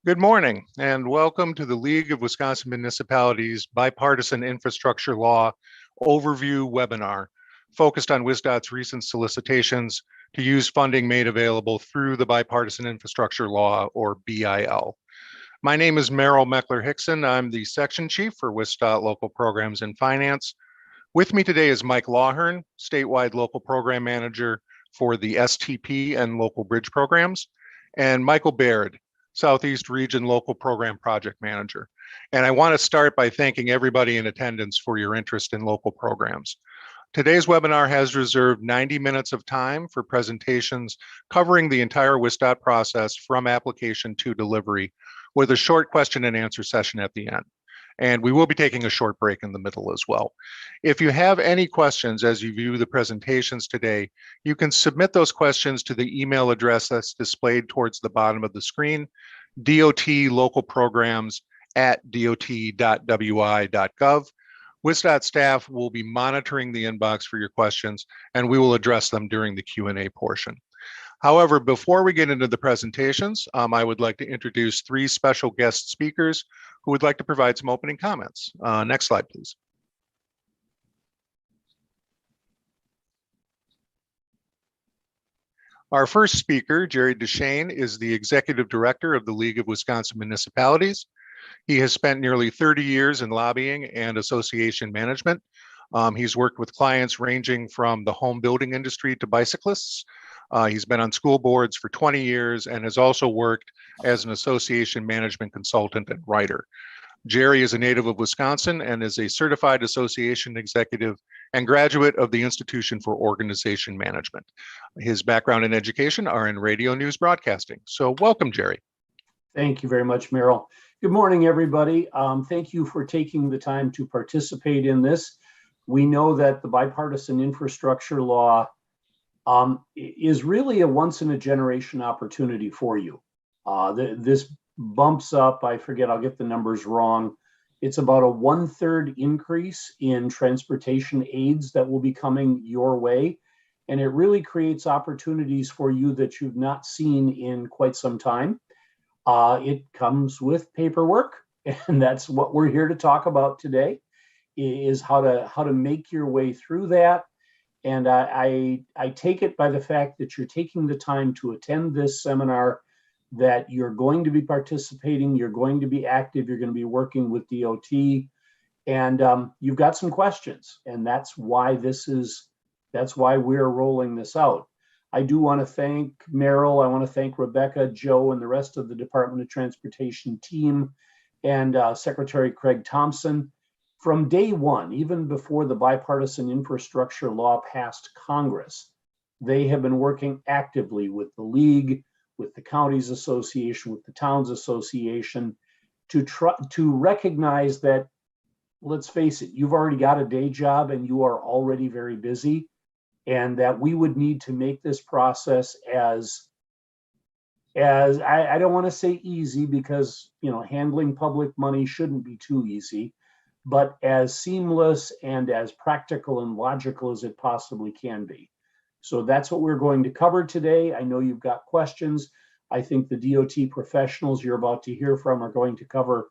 Good morning and welcome to the League of Wisconsin Municipalities Bipartisan Infrastructure Law Overview Webinar focused on WisDOT's recent solicitations to use funding made available through the Bipartisan Infrastructure Law, or BIL. My name is Merrill Meckler-Hickson. I'm the Section Chief for WisDOT Local Programs and Finance. With me today is Mike Lawhern, Statewide Local Program Manager for the STP and Local Bridge Programs, and Michael Baird, Southeast Region Local Program Project Manager. And I want to start by thanking everybody in attendance for your interest in local programs. Today's webinar has reserved 90 minutes of time for presentations covering the entire WisDOT process from application to delivery, with a short question and answer session at the end. And we will be taking a short break in the middle as well. If you have any questions as you view the presentations today, you can submit those questions to the email address that's displayed towards the bottom of the screen, dotlocalprograms@dot.wi.gov. WisDOT staff will be monitoring the inbox for your questions, and we will address them during the Q&A portion. However, before we get into the presentations, I would like to introduce three special guest speakers who would like to provide some opening comments. Next slide, please. Our first speaker, Jerry Duchaine, is the Executive Director of the League of Wisconsin Municipalities. He has spent nearly 30 years in lobbying and association management. He's worked with clients ranging from the home building industry to bicyclists. He's been on school boards for 20 years and has also worked as an association management consultant and writer. Jerry is a native of Wisconsin and is a certified association executive and graduate of the Institution for Organization Management. His background and education are in radio news broadcasting. So welcome, Jerry. Thank you very much, Merrill. Good morning, everybody. Thank you for taking the time to participate in this. We know that the bipartisan infrastructure law is really a once-in-a-generation opportunity for you. This bumps up, I forget, I'll get the numbers wrong. It's about a 1/3 increase in transportation aids that will be coming your way. And it really creates opportunities for you that you've not seen in quite some time. It comes with paperwork, and that's what we're here to talk about today, is how to make your way through that. And I take it by the fact that you're taking the time to attend this seminar, that you're going to be participating, you're going to be active, you're going to be working with DOT, and you've got some questions, and that's why we're rolling this out. I do want to thank Merrill, I want to thank Rebecca, Joe, and the rest of the Department of Transportation team, and Secretary Craig Thompson. From day one, even before the bipartisan infrastructure law passed Congress, they have been working actively with the League, with the Counties Association, with the Towns Association, to recognize that, let's face it, you've already got a day job and you are already very busy, and that we would need to make this process as I don't want to say easy, because handling public money shouldn't be too easy, but as seamless and as practical and logical as it possibly can be. So that's what we're going to cover today. I know you've got questions. I think the DOT professionals you're about to hear from are going to cover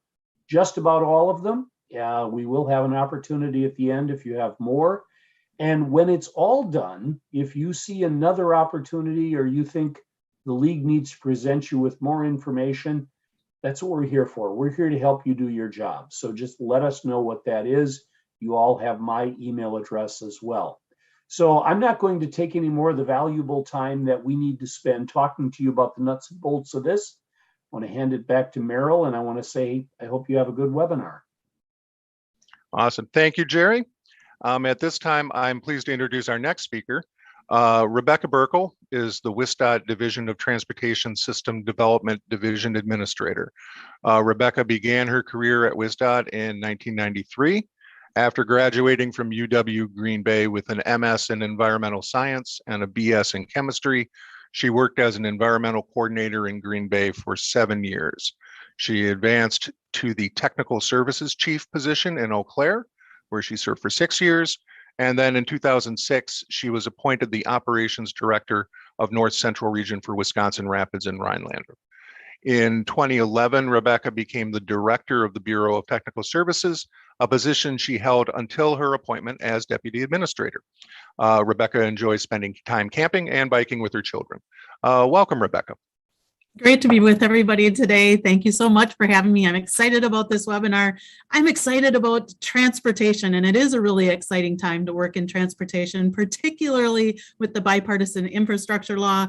just about all of them. We will have an opportunity at the end if you have more. And when it's all done, if you see another opportunity or you think the League needs to present you with more information, that's what we're here for. We're here to help you do your job. So just let us know what that is. You all have my email address as well. So I'm not going to take any more of the valuable time that we need to spend talking to you about the nuts and bolts of this. I want to hand it back to Merrill, and I want to say, I hope you have a good webinar. Awesome. Thank you, Jerry. At this time, I'm pleased to introduce our next speaker. Rebecca Burkle is the WisDOT Division of Transportation System Development Division Administrator. Rebecca began her career at WisDOT in 1993. After graduating from UW Green Bay with an MS in Environmental Science and a BS in Chemistry, she worked as an environmental coordinator in Green Bay for 7 years. She advanced to the Technical Services Chief position in Eau Claire, where she served for 6 years. And then in 2006, she was appointed the Operations Director of North Central Region for Wisconsin Rapids and Rhinelander. In 2011, Rebecca became the director of the Bureau of Technical Services, a position she held until her appointment as deputy administrator. Rebecca enjoys spending time camping and biking with her children. Welcome, Rebecca. Great to be with everybody today. Thank you so much for having me. I'm excited about this webinar. I'm excited about transportation, and it is a really exciting time to work in transportation, particularly with the bipartisan infrastructure law.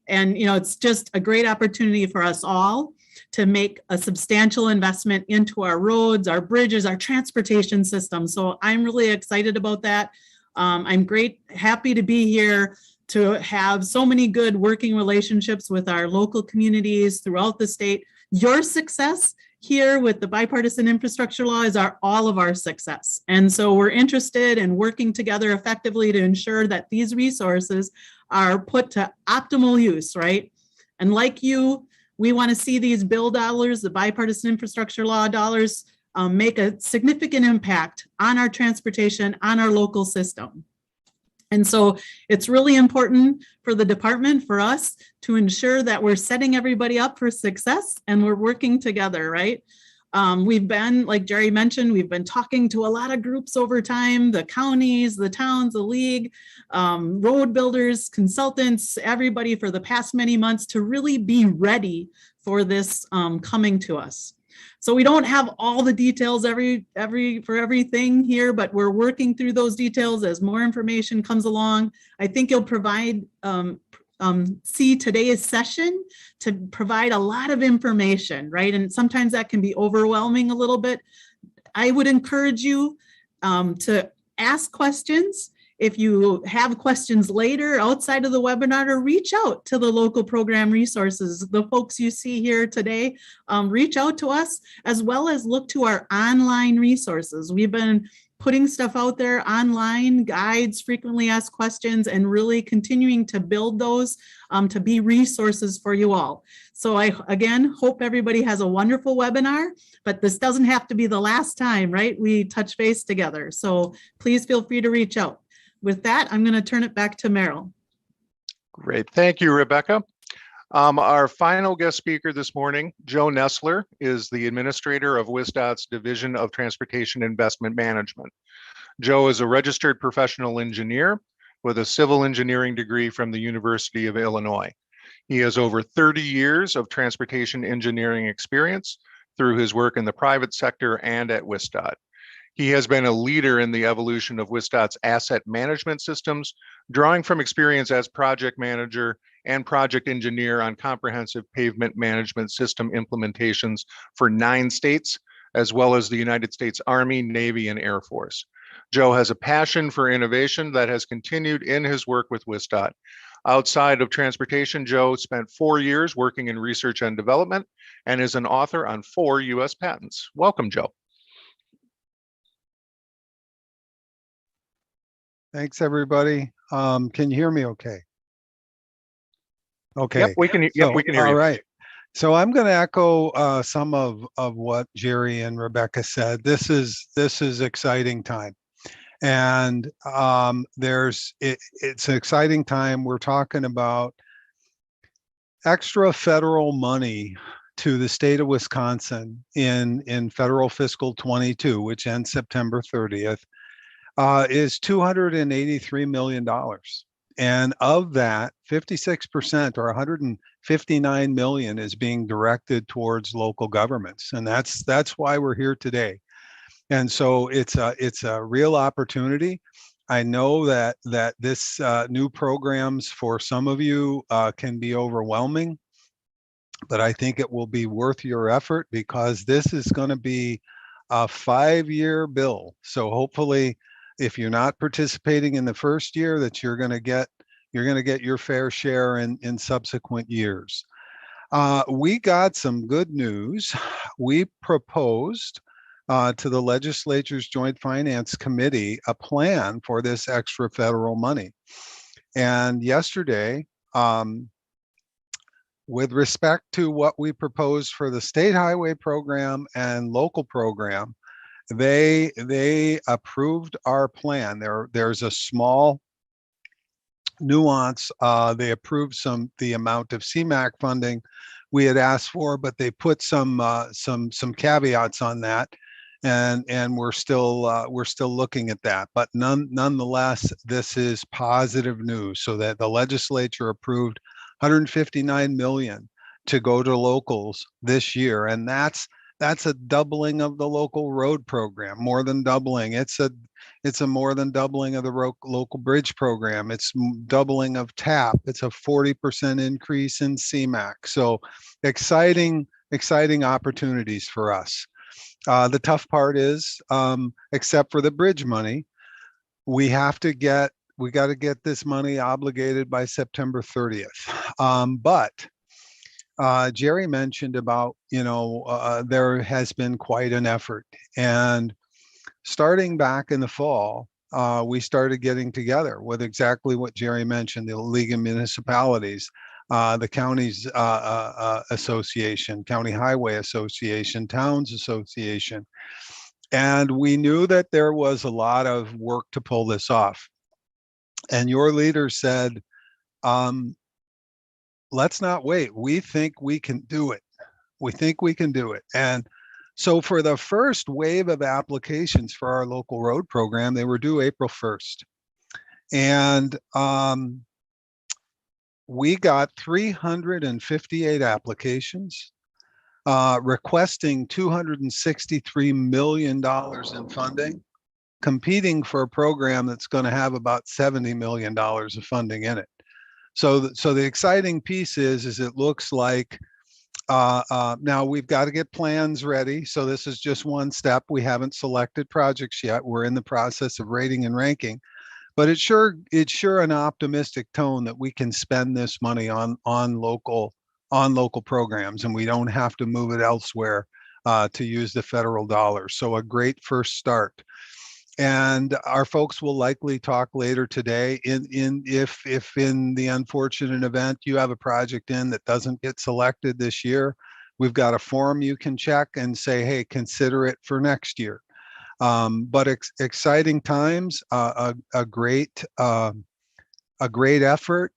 And, you know, it's just a great opportunity for us all to make a substantial investment into our roads, our bridges, our transportation system. So I'm really excited about that. I'm happy to be here to have so many good working relationships with our local communities throughout the state. Your success here with the bipartisan infrastructure law is all of our success. And so we're interested in working together effectively to ensure that these resources are put to optimal use, right? And like you, we want to see these bill dollars, the bipartisan infrastructure law dollars, make a significant impact on our transportation, on our local system. And so it's really important for the department, for us, to ensure that we're setting everybody up for success and we're working together, right? We've been, like Jerry mentioned, we've been talking to a lot of groups over time, the counties, the towns, the league, road builders, consultants, everybody for the past many months to really be ready for this coming to us. So we don't have all the details for everything here, but we're working through those details as more information comes along. I think you'll see today's session to provide a lot of information, right? And sometimes that can be overwhelming a little bit. I would encourage you to ask questions. If you have questions later outside of the webinar, or reach out to the local program resources, the folks you see here today, reach out to us, as well as look to our online resources. We've been putting stuff out there online, guides, frequently asked questions, and really continuing to build those to be resources for you all. So I, again, hope everybody has a wonderful webinar, but this doesn't have to be the last time, right? We touch base together. So please feel free to reach out. With that, I'm going to turn it back to Merrill. Great. Thank you, Rebecca. Our final guest speaker this morning, Joe Nessler, is the administrator of WisDOT's Division of Transportation Investment Management. Joe is a registered professional engineer with a civil engineering degree from the University of Illinois. He has over 30 years of transportation engineering experience through his work in the private sector and at WisDOT. He has been a leader in the evolution of WisDOT's asset management systems, drawing from experience as project manager and project engineer on comprehensive pavement management system implementations for 9 states, as well as the United States Army, Navy, and Air Force. Joe has a passion for innovation that has continued in his work with WisDOT. Outside of transportation, Joe spent 4 years working in research and development and is an author on 4 U.S. patents. Welcome, Joe. Thanks, everybody. Can you hear me okay? Okay. Yep, we can hear you. All right. So I'm going to echo some of what Jerry and Rebecca said. This is exciting time. And it's an exciting time. We're talking about extra federal money to the state of Wisconsin in federal fiscal 22, which ends September 30th. Is $283 million. And of that, 56% or 159 million is being directed towards local governments. And that's why we're here today. And so it's a real opportunity. I know that this new programs for some of you can be overwhelming, but I think it will be worth your effort because this is going to be a 5-year bill. So hopefully, if you're not participating in the first year, that you're going to get your fair share in subsequent years. We got some good news. We proposed to the legislature's Joint Finance Committee a plan for this extra federal money. And yesterday, with respect to what we proposed for the state highway program and local program, they approved our plan. There's a small nuance. They approved the amount of Cmaq funding, we had asked for, but they put some caveats on that, and we're still looking at that. But nonetheless, this is positive news. So that the legislature approved 159 million to go to locals this year, and that's a doubling of the local road program, more than doubling. It's a more than doubling of the local bridge program. It's doubling of TAP. It's a 40% increase in Cmaq. So exciting opportunities for us. The tough part is, except for the bridge money, we got to get this money obligated by September 30th. But Jerry mentioned about, there has been quite an effort, and starting back in the fall, we started getting together with exactly what Jerry mentioned: the League of Municipalities, the Counties Association, County Highway Association, Towns Association. And we knew that there was a lot of work to pull this off. And your leader said, let's not wait. We think we can do it. We think we can do it. And so for the first wave of applications for our local road program, they were due April 1st. And we got 358 applications requesting $263 million in funding, competing for a program that's going to have about $70 million of funding in it. So the exciting piece is it looks like now we've got to get plans ready. So this is just one step. We haven't selected projects yet. We're in the process of rating and ranking, but it's sure an optimistic tone that we can spend this money on local programs, and we don't have to move it elsewhere to use the federal dollars. So a great first start. And our folks will likely talk later today if in the unfortunate event you have a project in that doesn't get selected this year, we've got a form you can check and say, hey, consider it for next year. But exciting times, a great effort,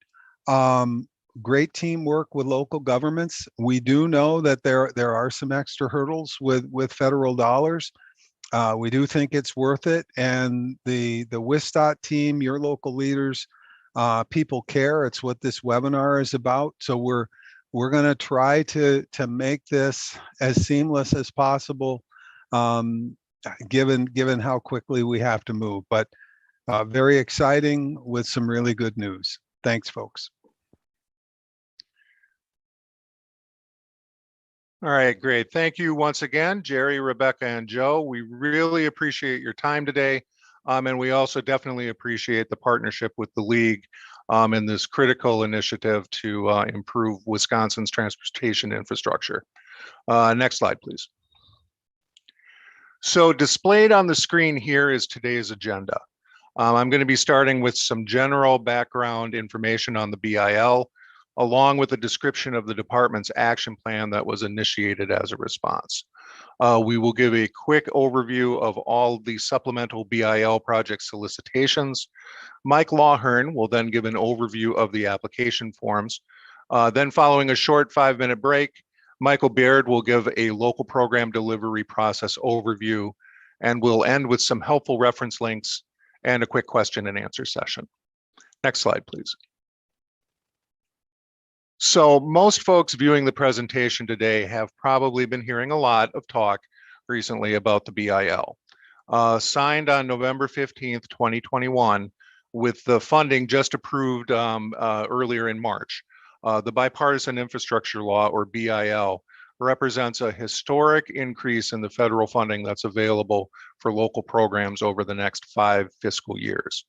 great teamwork with local governments. We do know that there are some extra hurdles with federal dollars. We do think it's worth it, and the WisDOT team, your local leaders, people care. It's what this webinar is about. So we're going to try to make this as seamless as possible, given how quickly we have to move. But very exciting with some really good news. Thanks, folks. All right, great. Thank you once again, Jerry, Rebecca, and Joe. We really appreciate your time today. And we also definitely appreciate the partnership with the League in this critical initiative to improve Wisconsin's transportation infrastructure. Next slide, please. So displayed on the screen here is today's agenda. I'm going to be starting with some general background information on the BIL, along with a description of the department's action plan that was initiated as a response. We will give a quick overview of all the supplemental BIL project solicitations. Mike Lawhern will then give an overview of the application forms. Then following a short 5-minute break, Michael Baird will give a local program delivery process overview, and we'll end with some helpful reference links and a quick question and answer session. Next slide, please. So most folks viewing the presentation today have probably been hearing a lot of talk recently about the BIL. Signed on November 15th, 2021, with the funding just approved earlier in March. The Bipartisan Infrastructure Law, or BIL, represents a historic increase in the federal funding that's available for local programs over the next 5 fiscal years.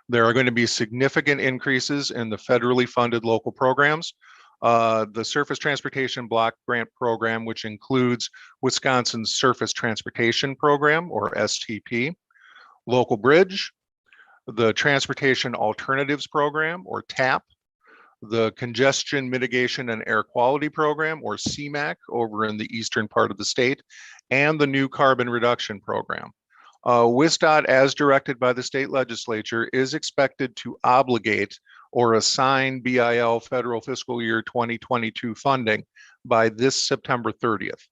There are going to be significant increases in the federally funded local programs. The Surface Transportation Block Grant Program, which includes Wisconsin's Surface Transportation Program, or STP, Local Bridge, the Transportation Alternatives Program, or TAP, the Congestion Mitigation and Air Quality Program, or Cmaq, over in the eastern part of the state, and the new Carbon Reduction Program. WisDOT, as directed by the state legislature, is expected to obligate or assign BIL federal fiscal year 2022 funding by this September 30th.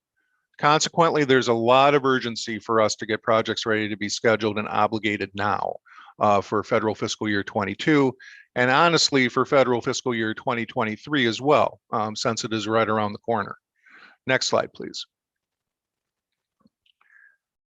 Consequently, there's a lot of urgency for us to get projects ready to be scheduled and obligated now for federal fiscal year 22, and honestly for federal fiscal year 2023 as well, since it is right around the corner. Next slide, please.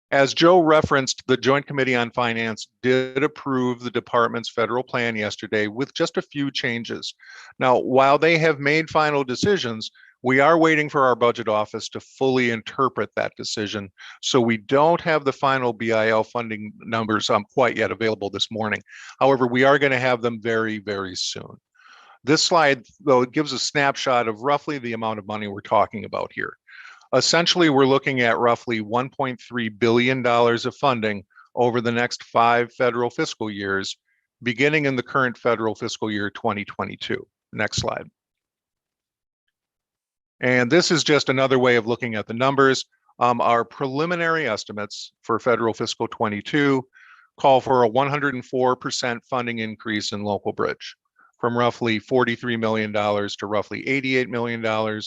As Joe referenced, the Joint Committee on Finance did approve the department's federal plan yesterday with just a few changes. Now, while they have made final decisions, we are waiting for our budget office to fully interpret that decision. So we don't have the final BIL funding numbers quite yet available this morning. However, we are going to have them very, very soon. This slide, though, it gives a snapshot of roughly the amount of money we're talking about here. Essentially, we're looking at roughly $1.3 billion of funding over the next 5 federal fiscal years, beginning in the current federal fiscal year 2022. Next slide. And this is just another way of looking at the numbers. Our preliminary estimates for federal fiscal 22 call for a 104% funding increase in local bridge, from roughly $43 million to roughly $88 million,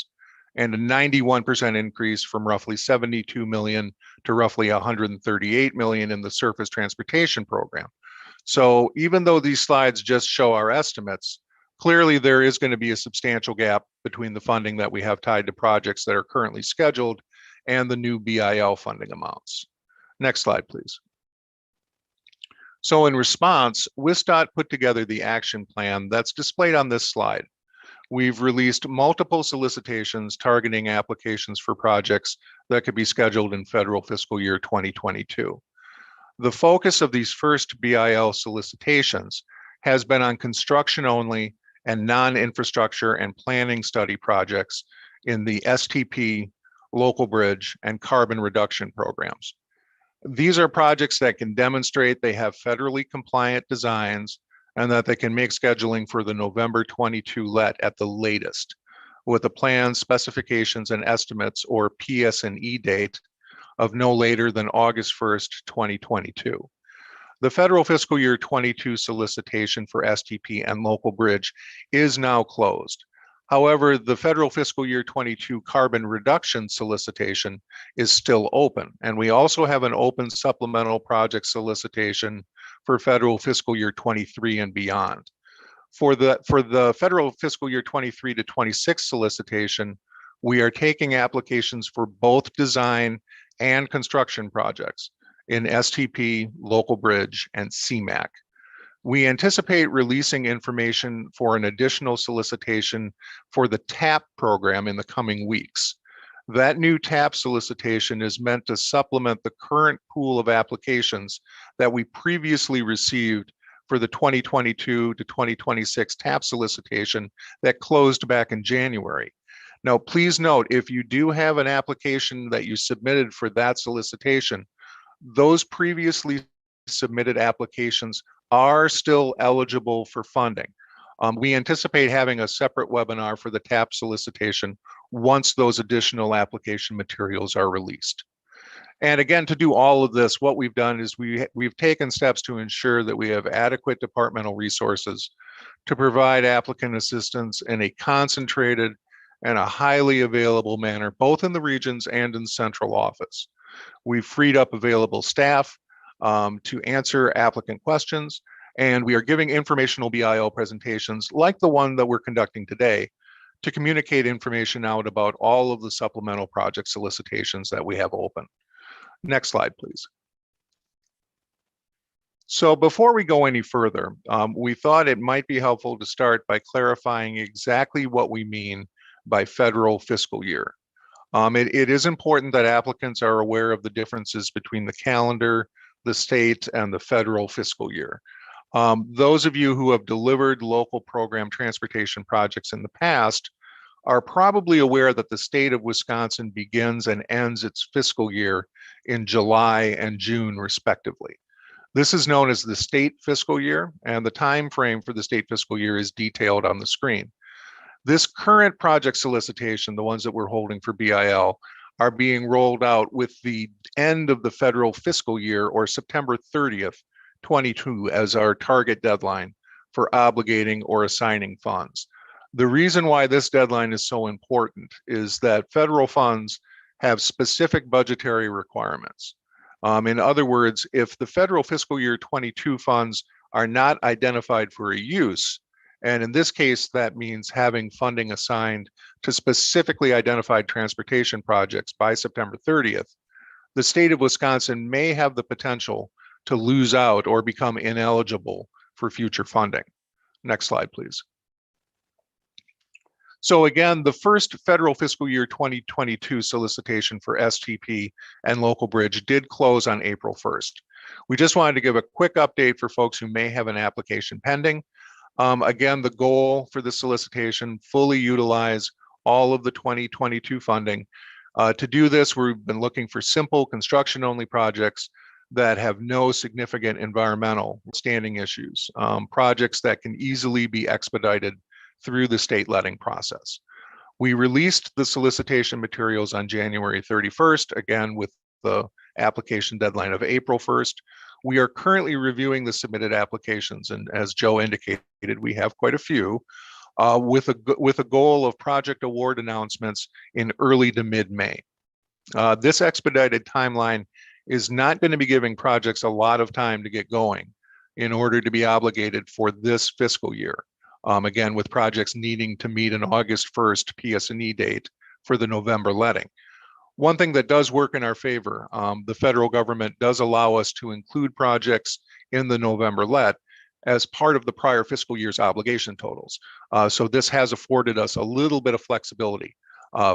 and a 91% increase from roughly $72 million to roughly $138 million in the surface transportation program. So even though these slides just show our estimates, clearly there is going to be a substantial gap between the funding that we have tied to projects that are currently scheduled and the new BIL funding amounts. Next slide, please. So in response, WisDOT put together the action plan that's displayed on this slide. We've released multiple solicitations targeting applications for projects that could be scheduled in federal fiscal year 2022. The focus of these first BIL solicitations has been on construction only and non-infrastructure and planning study projects in the STP, local bridge, and carbon reduction programs. These are projects that can demonstrate they have federally compliant designs and that they can make scheduling for the November 22 let at the latest, with a plan, specifications, and estimates, or PS&E date of no later than August 1st, 2022. The federal fiscal year 22 solicitation for STP and local bridge is now closed. However, the federal fiscal year 22 carbon reduction solicitation is still open. And we also have an open supplemental project solicitation for federal fiscal year 23 and beyond. For the federal fiscal year 23 to 26 solicitation, we are taking applications for both design and construction projects in STP, local bridge, and Cmaq. We anticipate releasing information for an additional solicitation for the TAP program in the coming weeks. That new TAP solicitation is meant to supplement the current pool of applications that we previously received for the 2022 to 2026 TAP solicitation that closed back in January. Now, please note, if you do have an application that you submitted for that solicitation, those previously submitted applications are still eligible for funding. We anticipate having a separate webinar for the TAP solicitation once those additional application materials are released. And again, to do all of this, what we've done is we've taken steps to ensure that we have adequate departmental resources to provide applicant assistance in a concentrated and a highly available manner, both in the regions and in central office. We've freed up available staff to answer applicant questions, and we are giving informational BIL presentations like the one that we're conducting today to communicate information out about all of the supplemental project solicitations that we have open. Next slide, please. So before we go any further, we thought it might be helpful to start by clarifying exactly what we mean by federal fiscal year. It is important that applicants are aware of the differences between the calendar, the state, and the federal fiscal year. Those of you who have delivered local program transportation projects in the past are probably aware that the state of Wisconsin begins and ends its fiscal year in July and June, respectively. This is known as the state fiscal year, and the time frame for the state fiscal year is detailed on the screen. This current project solicitation, the ones that we're holding for BIL, are being rolled out with the end of the federal fiscal year, or September 30th, 22, as our target deadline for obligating or assigning funds. The reason why this deadline is so important is that federal funds have specific budgetary requirements. In other words, if the federal fiscal year 22 funds are not identified for a use, and in this case, that means having funding assigned to specifically identified transportation projects by September 30th, the state of Wisconsin may have the potential to lose out or become ineligible for future funding. Next slide, please. So again, the first federal fiscal year 2022 solicitation for STP and Local Bridge did close on April 1st. We just wanted to give a quick update for folks who may have an application pending. Again, the goal for the solicitation, fully utilize all of the 2022 funding. To do this, we've been looking for simple construction-only projects that have no significant environmental standing issues, projects that can easily be expedited through the state letting process. We released the solicitation materials on January 31st, again with the application deadline of April 1st. We are currently reviewing the submitted applications, and as Joe indicated, we have quite a few, with a goal of project award announcements in early to mid-May. This expedited timeline is not going to be giving projects a lot of time to get going in order to be obligated for this fiscal year. Again, with projects needing to meet an August 1st PS&E date for the November letting. One thing that does work in our favor, the federal government does allow us to include projects in the November let as part of the prior fiscal year's obligation totals. So this has afforded us a little bit of flexibility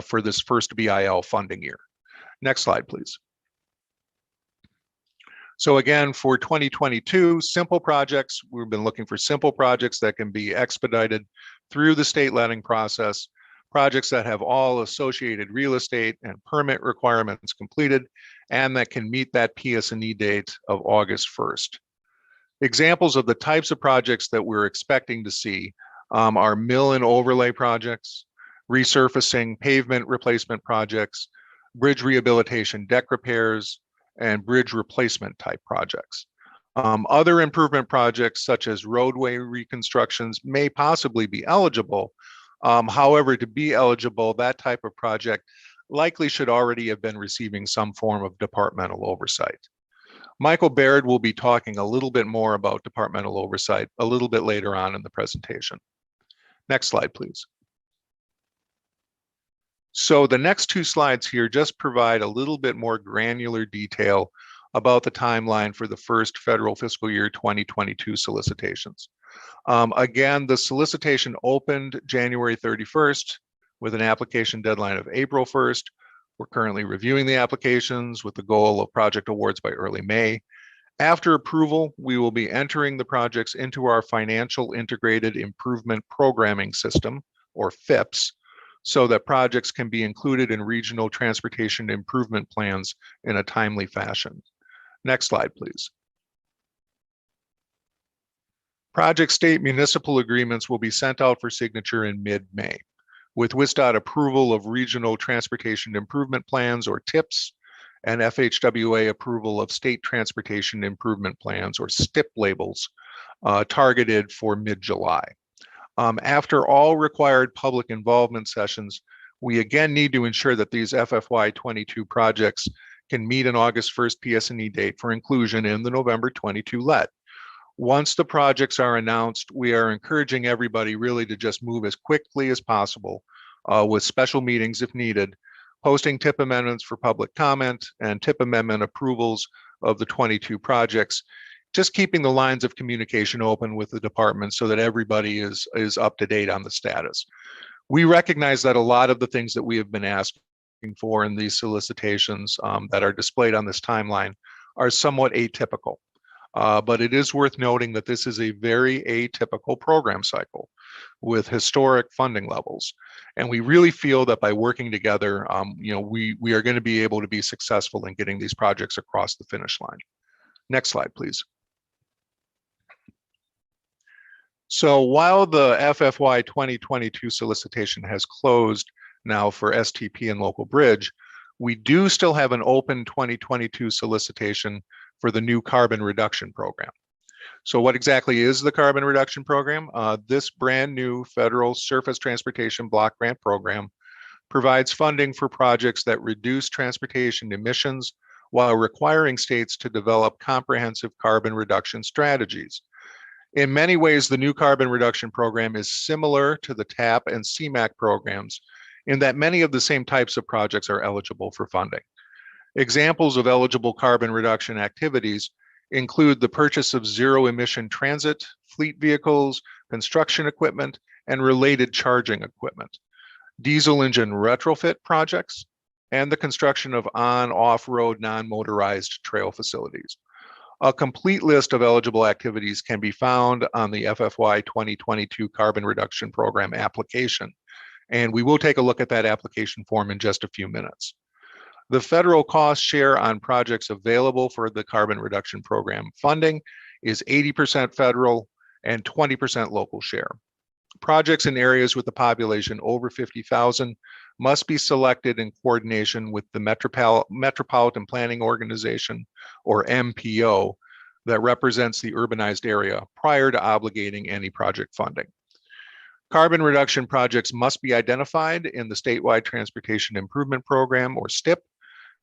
for this first BIL funding year. Next slide, please. So again, for 2022, simple projects, we've been looking for simple projects that can be expedited through the state letting process, projects that have all associated real estate and permit requirements completed, and that can meet that PS&E date of August 1st. Examples of the types of projects that we're expecting to see are mill and overlay projects, resurfacing, pavement replacement projects, bridge rehabilitation, deck repairs, and bridge replacement type projects. Other improvement projects such as roadway reconstructions may possibly be eligible. However, to be eligible, that type of project likely should already have been receiving some form of departmental oversight. Michael Baird will be talking a little bit more about departmental oversight a little bit later on in the presentation. Next slide, please. So the next two slides here just provide a little bit more granular detail about the timeline for the first federal fiscal year 2022 solicitations. Again, the solicitation opened January 31st with an application deadline of April 1st. We're currently reviewing the applications with the goal of project awards by early May. After approval, we will be entering the projects into our Financial Integrated Improvement Programming System, or FIPS, so that projects can be included in regional transportation improvement plans in a timely fashion. Next slide, please. Project state municipal agreements will be sent out for signature in mid-May, with WisDOT approval of regional transportation improvement plans, or TIPs, and FHWA approval of state transportation improvement plans, or STIP labels, targeted for mid-July. After all required public involvement sessions, we again need to ensure that these FFY22 projects can meet an August 1st PS&E date for inclusion in the November 22 let. Once the projects are announced, we are encouraging everybody really to just move as quickly as possible with special meetings if needed, posting TIP amendments for public comment and TIP amendment approvals of the 22 projects, just keeping the lines of communication open with the department so that everybody is up to date on the status. We recognize that a lot of the things that we have been asking for in these solicitations that are displayed on this timeline are somewhat atypical. But it is worth noting that this is a very atypical program cycle with historic funding levels. And we really feel that by working together, we are going to be able to be successful in getting these projects across the finish line. Next slide, please. So while the FFY 2022 solicitation has closed now for STP and Local Bridge, we do still have an open 2022 solicitation for the new carbon reduction program. So what exactly is the Carbon Reduction Program? This brand new federal surface transportation block grant program provides funding for projects that reduce transportation emissions while requiring states to develop comprehensive carbon reduction strategies. In many ways, the new Carbon Reduction Program is similar to the TAP and Cmaq programs in that many of the same types of projects are eligible for funding. Examples of eligible carbon reduction activities include the purchase of zero-emission transit, fleet vehicles, construction equipment, and related charging equipment, diesel engine retrofit projects, and the construction of on-off-road non-motorized trail facilities. A complete list of eligible activities can be found on the FFY 2022 Carbon Reduction Program application, and we will take a look at that application form in just a few minutes. The federal cost share on projects available for the Carbon Reduction Program funding is 80% federal and 20% local share. Projects in areas with a population over 50,000 must be selected in coordination with the Metropolitan Planning Organization, or MPO, that represents the urbanized area prior to obligating any project funding. Carbon reduction projects must be identified in the Statewide Transportation Improvement Program, or STIP,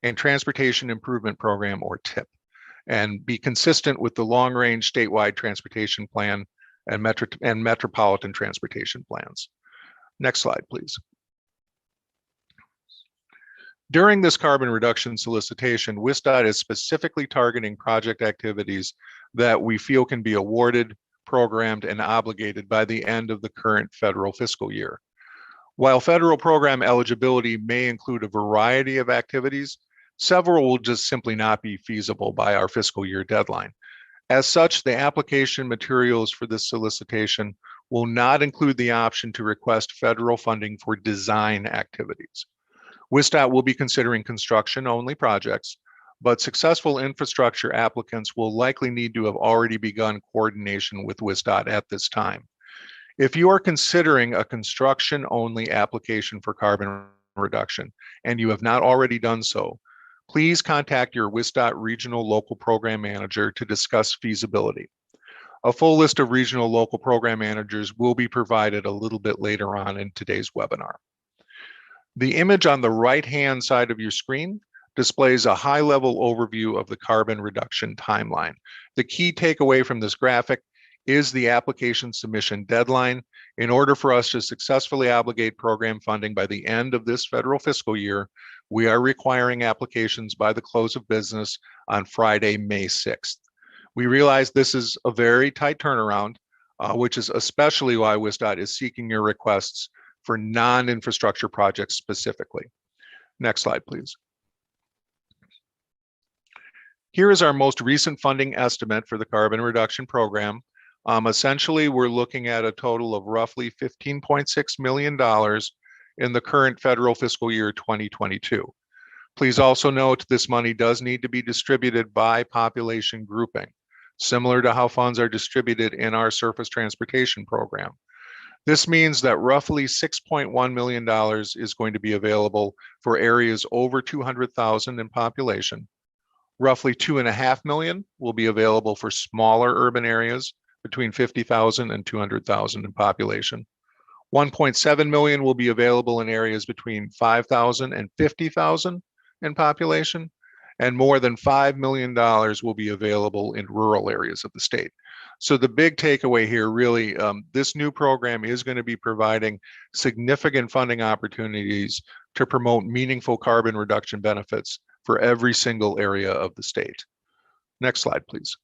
and Transportation Improvement Program, or TIP, and be consistent with the long-range statewide transportation plan and metropolitan transportation plans. Next slide, please. During this carbon reduction solicitation, WisDOT is specifically targeting project activities that we feel can be awarded, programmed, and obligated by the end of the current federal fiscal year. While federal program eligibility may include a variety of activities, several will just simply not be feasible by our fiscal year deadline. As such, the application materials for this solicitation will not include the option to request federal funding for design activities. WisDOT will be considering construction-only projects, but successful infrastructure applicants will likely need to have already begun coordination with WisDOT at this time. If you are considering a construction-only application for carbon reduction and you have not already done so, please contact your WisDOT Regional Local Program Manager to discuss feasibility. A full list of regional local program managers will be provided a little bit later on in today's webinar. The image on the right-hand side of your screen displays a high-level overview of the carbon reduction timeline. The key takeaway from this graphic is the application submission deadline. In order for us to successfully obligate program funding by the end of this federal fiscal year, we are requiring applications by the close of business on Friday, May 6th. We realize this is a very tight turnaround, which is especially why WisDOT is seeking your requests for non-infrastructure projects specifically. Next slide, please. Here is our most recent funding estimate for the carbon reduction program. Essentially, we're looking at a total of roughly $15.6 million in the current federal fiscal year 2022. Please also note this money does need to be distributed by population grouping, similar to how funds are distributed in our surface transportation program. This means that roughly $6.1 million is going to be available for areas over 200,000 in population. Roughly $2.5 million will be available for smaller urban areas between 50,000 and 200,000 in population. 1.7 million will be available in areas between 5,000 and 50,000 in population, and more than $5 million will be available in rural areas of the state. So the big takeaway here, really, this new program is going to be providing significant funding opportunities to promote meaningful carbon reduction benefits for every single area of the state. Next slide, please.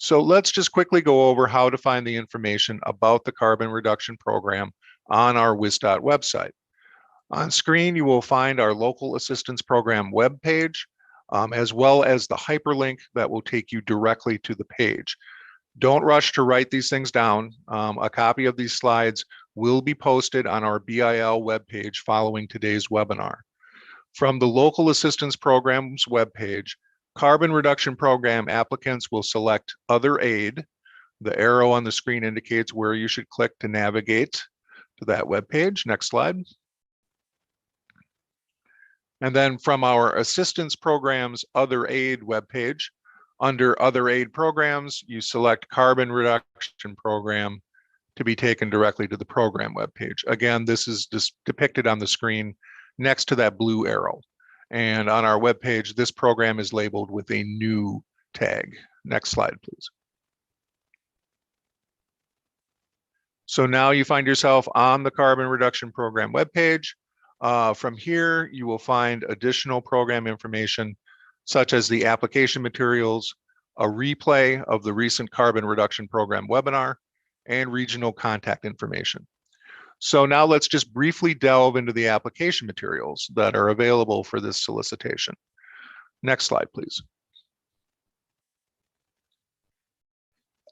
So let's just quickly go over how to find the information about the carbon reduction program on our WisDOT website. On screen, you will find our local assistance program webpage, as well as the hyperlink that will take you directly to the page. Don't rush to write these things down. A copy of these slides will be posted on our BIL webpage following today's webinar. From the local assistance programs webpage, carbon reduction program applicants will select Other Aid. The arrow on the screen indicates where you should click to navigate to that webpage. Next slide. And then from our assistance programs Other Aid webpage, Under Other Aid Programs, you select Carbon Reduction Program to be taken directly to the program webpage. Again, this is just depicted on the screen next to that blue arrow. And on our webpage, this program is labeled with a new tag. Next slide, please. So now you find yourself on the Carbon Reduction Program webpage. From here, you will find additional program information, such as the application materials, a replay of the recent Carbon Reduction Program webinar, and regional contact information. So now let's just briefly delve into the application materials that are available for this solicitation. Next slide, please.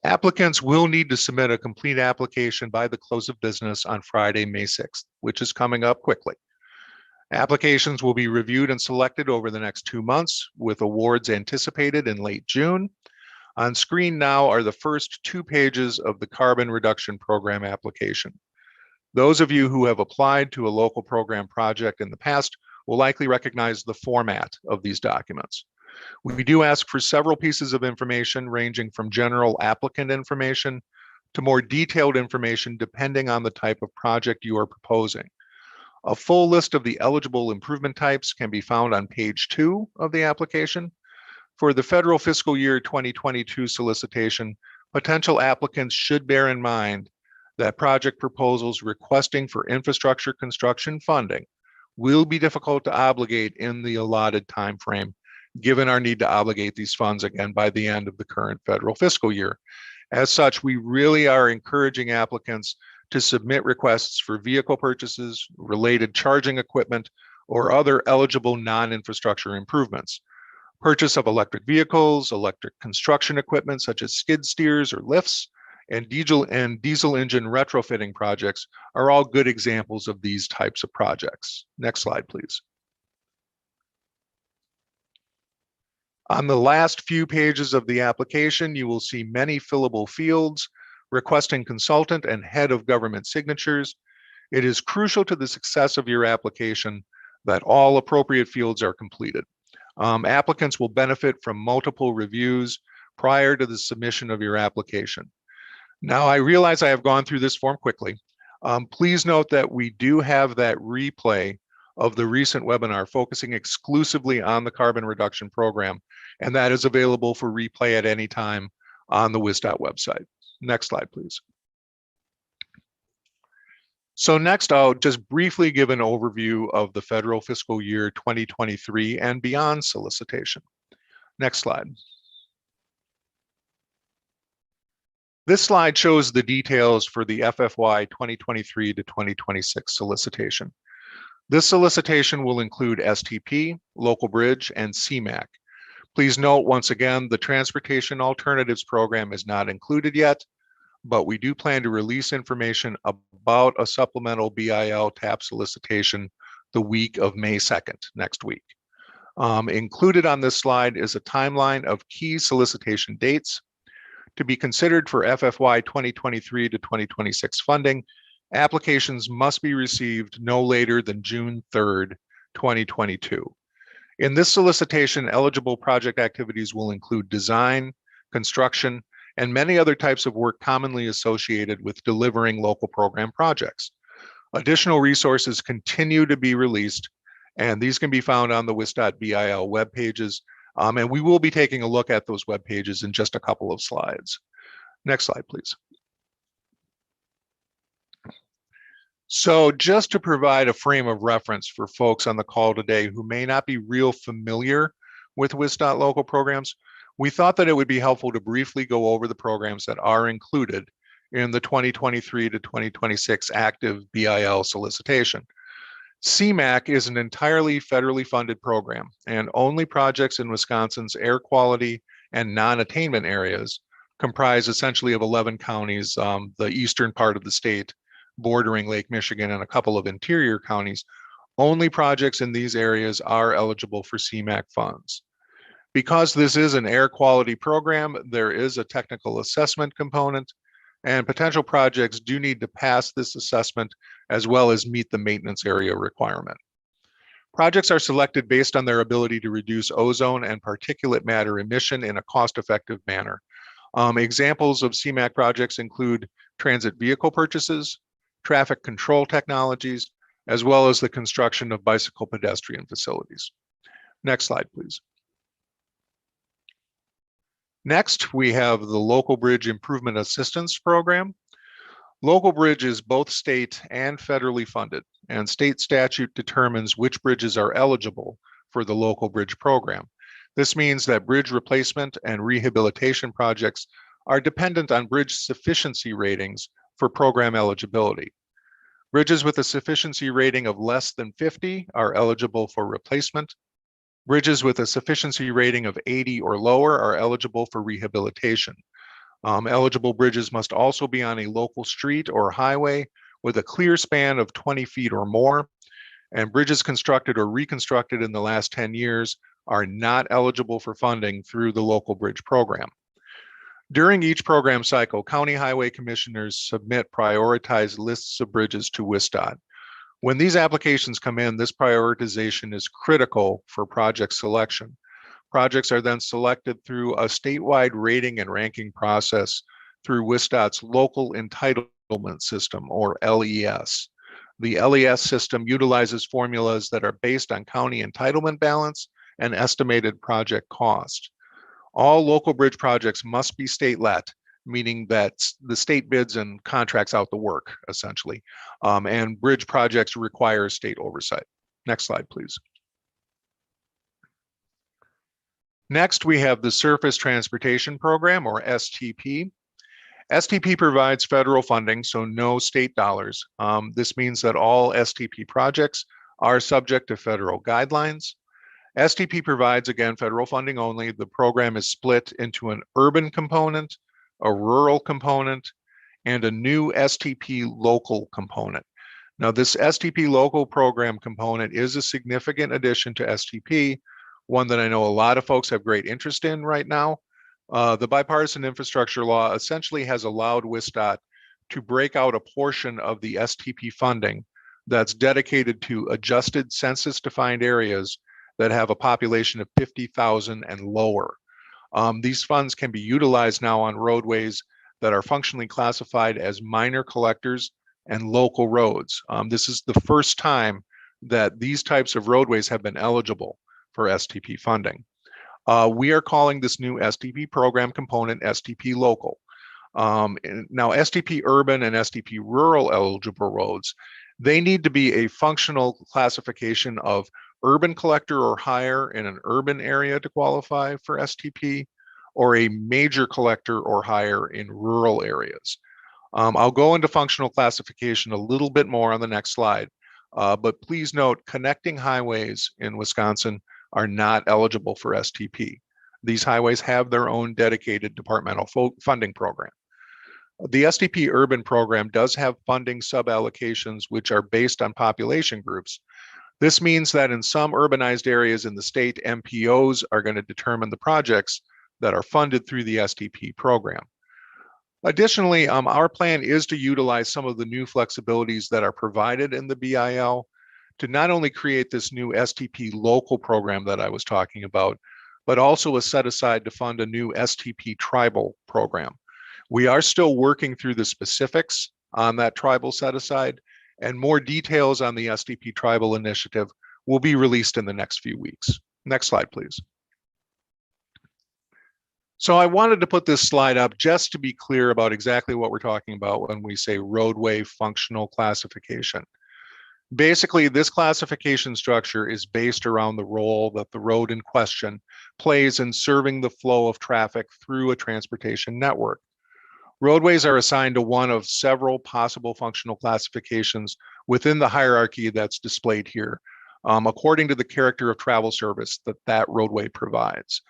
Applicants will need to submit a complete application by the close of business on Friday, May 6th, which is coming up quickly. Applications will be reviewed and selected over the next 2 months, with awards anticipated in late June. On screen now are the first 2 pages of the Carbon Reduction Program application. Those of you who have applied to a local program project in the past will likely recognize the format of these documents. We do ask for several pieces of information ranging from general applicant information to more detailed information depending on the type of project you are proposing. A full list of the eligible improvement types can be found on page 2 of the application. For the federal fiscal year 2022 solicitation, potential applicants should bear in mind that project proposals requesting for infrastructure construction funding will be difficult to obligate in the allotted time frame, given our need to obligate these funds again by the end of the current federal fiscal year. As such, we really are encouraging applicants to submit requests for vehicle purchases, related charging equipment, or other eligible non-infrastructure improvements. Purchase of electric vehicles, electric construction equipment such as skid steers or lifts, and diesel engine retrofitting projects are all good examples of these types of projects. Next slide, please. On the last few pages of the application, you will see many fillable fields requesting consultant and head of government signatures. It is crucial to the success of your application that all appropriate fields are completed. Applicants will benefit from multiple reviews prior to the submission of your application. Now, I realize I have gone through this form quickly. Please note that we do have that replay of the recent webinar focusing exclusively on the carbon reduction program, and that is available for replay at any time on the WisDOT website. Next slide, please. So next, I'll just briefly give an overview of the federal fiscal year 2023 and beyond solicitation. Next slide. This slide shows the details for the FFY 2023 to 2026 solicitation. This solicitation will include STP, Local Bridge, and Cmaq. Please note once again, the Transportation Alternatives Program is not included yet, but we do plan to release information about a supplemental BIL TAP solicitation the week of May 2nd, next week. Included on this slide is a timeline of key solicitation dates. To be considered for FFY 2023 to 2026 funding, applications must be received no later than June 3rd, 2022. In this solicitation, eligible project activities will include design, construction, and many other types of work commonly associated with delivering local program projects. Additional resources continue to be released, and these can be found on the WisDOT BIL web pages, and we will be taking a look at those web pages in just a couple of slides. Next slide, please. So just to provide a frame of reference for folks on the call today who may not be real familiar with WisDOT local programs, we thought that it would be helpful to briefly go over the programs that are included in the 2023 to 2026 active BIL solicitation. Cmaq is an entirely federally funded program, and only projects in Wisconsin's air quality and non-attainment areas comprise essentially of 11 counties, the eastern part of the state bordering Lake Michigan and a couple of interior counties. Only projects in these areas are eligible for Cmaq funds. Because this is an air quality program, there is a technical assessment component, and potential projects do need to pass this assessment as well as meet the maintenance area requirement. Projects are selected based on their ability to reduce ozone and particulate matter emission in a cost-effective manner. Examples of Cmaq projects include transit vehicle purchases, traffic control technologies, as well as the construction of bicycle pedestrian facilities. Next slide, please. Next, we have the Local Bridge Improvement Assistance Program. Local Bridge is both state and federally funded, and state statute determines which bridges are eligible for the Local Bridge Program. This means that bridge replacement and rehabilitation projects are dependent on bridge sufficiency ratings for program eligibility. Bridges with a sufficiency rating of less than 50 are eligible for replacement. Bridges with a sufficiency rating of 80 or lower are eligible for rehabilitation. Eligible bridges must also be on a local street or highway with a clear span of 20 feet or more, and bridges constructed or reconstructed in the last 10 years are not eligible for funding through the Local Bridge Program. During each program cycle, county highway commissioners submit prioritized lists of bridges to WisDOT. When these applications come in, this prioritization is critical for project selection. Projects are then selected through a statewide rating and ranking process through WisDOT's Local Entitlement System, or LES. The LES system utilizes formulas that are based on county entitlement balance and estimated project cost. All local bridge projects must be state-led, meaning that the state bids and contracts out the work, essentially. And bridge projects require state oversight. Next slide, please. Next, we have the Surface Transportation Program, or STP. STP provides federal funding, so no state dollars. This means that all STP projects are subject to federal guidelines. STP provides, again, federal funding only. The program is split into an urban component, a rural component, and a new Stp Local component. Now, this Stp Local program component is a significant addition to STP, one that I know a lot of folks have great interest in right now. The bipartisan infrastructure law essentially has allowed WisDOT to break out a portion of the STP funding that's dedicated to adjusted census-defined areas that have a population of 50,000 and lower. These funds can be utilized now on roadways that are functionally classified as minor collectors and local roads. This is the first time that these types of roadways have been eligible for STP funding. We are calling this new STP program component STP Local. Now, STP Urban and STP Rural eligible roads, they need to be a functional classification of urban collector or higher in an urban area to qualify for STP, or a major collector or higher in rural areas. I'll go into functional classification a little bit more on the next slide, but please note connecting highways in Wisconsin are not eligible for STP. These highways have their own dedicated departmental funding program. The STP Urban program does have funding sub-allocations which are based on population groups. This means that in some urbanized areas in the state, MPOs are going to determine the projects that are funded through the STP program. Additionally, our plan is to utilize some of the new flexibilities that are provided in the BIL to not only create this new STP Local program that I was talking about, but also a set aside to fund a new STP Tribal program. We are still working through the specifics on that tribal set aside, and more details on the Stp Tribal initiative will be released in the next few weeks. Next slide, please. So I wanted to put this slide up just to be clear about exactly what we're talking about when we say roadway functional classification. Basically, this classification structure is based around the role that the road in question plays in serving the flow of traffic through a transportation network. Roadways are assigned to one of several possible functional classifications within the hierarchy that's displayed here, according to the character of travel service that that roadway provides.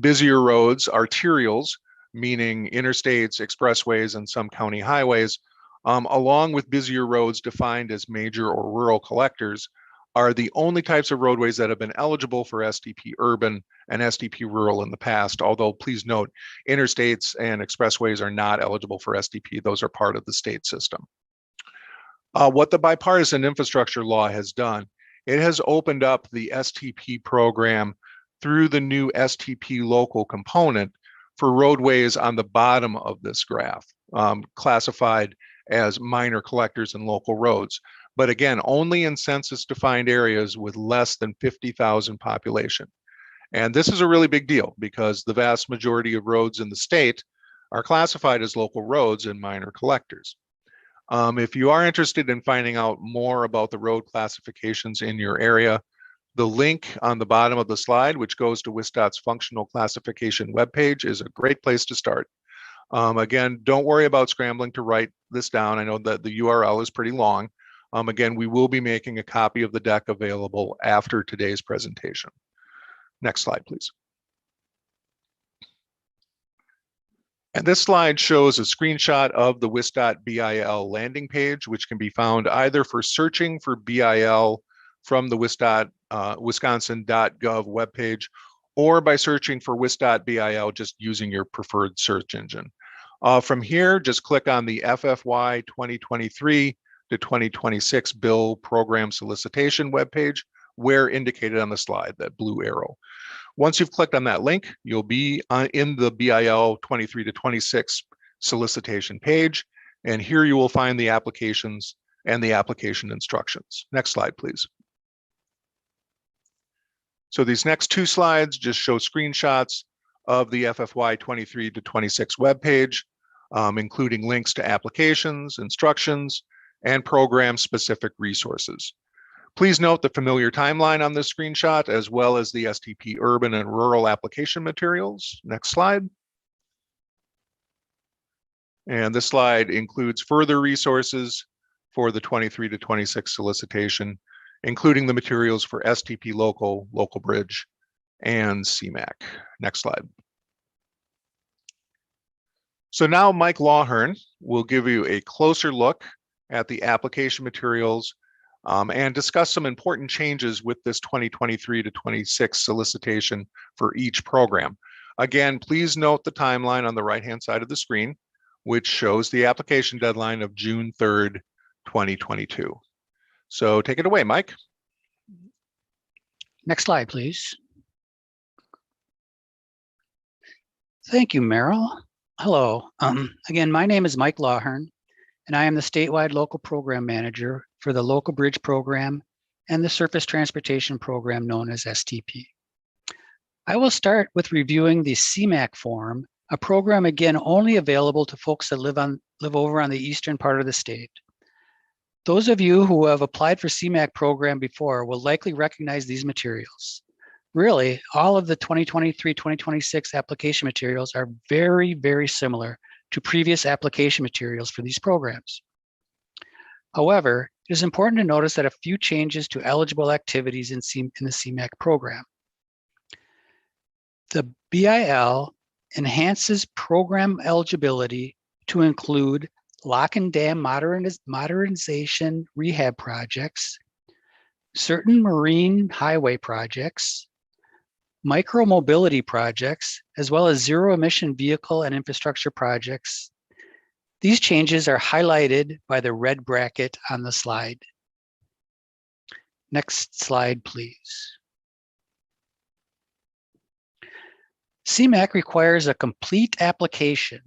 Busier roads, arterials, meaning interstates, expressways, and some county highways, along with busier roads defined as major or rural collectors, are the only types of roadways that have been eligible for STP Urban and STP Rural in the past, although please note, interstates and expressways are not eligible for STP. Those are part of the state system. What the bipartisan infrastructure law has done it has opened up the STP program through the new Stp Local component for roadways on the bottom of this graph, classified as minor collectors and local roads. But again, only in census-defined areas with less than 50,000 population. And this is a really big deal because the vast majority of roads in the state are classified as local roads and minor collectors. If you are interested in finding out more about the road classifications in your area, the link on the bottom of the slide, which goes to WisDOT's functional classification webpage, is a great place to start. Again, don't worry about scrambling to write this down. I know that the URL is pretty long. Again, we will be making a copy of the deck available after today's presentation. Next slide, please. And this slide shows a screenshot of the WisDOT BIL landing page, which can be found either for searching for BIL from the WisDOT wisconsin.gov webpage, or by searching for WisDOT BIL just using your preferred search engine. From here, just click on the FFY 2023 to 2026 bill program solicitation webpage where indicated on the slide, that blue arrow. Once you've clicked on that link, you'll be in the BIL 23 to 26 solicitation page, and here you will find the applications and the application instructions. Next slide, please. So these next two slides just show screenshots of the FFY 23 to 26 webpage, including links to applications, instructions, and program-specific resources. Please note the familiar timeline on this screenshot, as well as the Stp Urban and Rural Application Materials. Next slide. And this slide includes further resources for the 23 to 26 solicitation, including the materials for Stp Local, Local Bridge, and Cmaq. Next slide. So now Mike Lawhern will give you a closer look at the application materials and discuss some important changes with this 2023 to 26 solicitation for each program. Again, please note the timeline on the right-hand side of the screen, which shows the application deadline of June 3rd, 2022. So take it away, Mike. Next slide, please. Thank you, Merrill. Hello. Again, my name is Mike Lawhern, and I am the statewide local program manager for the Local Bridge Program and the Surface Transportation Program known as STP. I will start with reviewing the Cmaq Form, a program again only available to folks that live over on the eastern part of the state. Those of you who have applied for Cmaq program before will likely recognize these materials. Really, all of the 2023-2026 application materials are very, very similar to previous application materials for these programs. However, it is important to notice that a few changes to eligible activities in the Cmaq program. The BIL enhances program eligibility to include lock and dam modernization rehab projects, certain marine highway projects, micro-mobility projects, as well as zero-emission vehicle and infrastructure projects. These changes are highlighted by the red bracket on the slide. Next slide, please. Cmaq requires a complete application,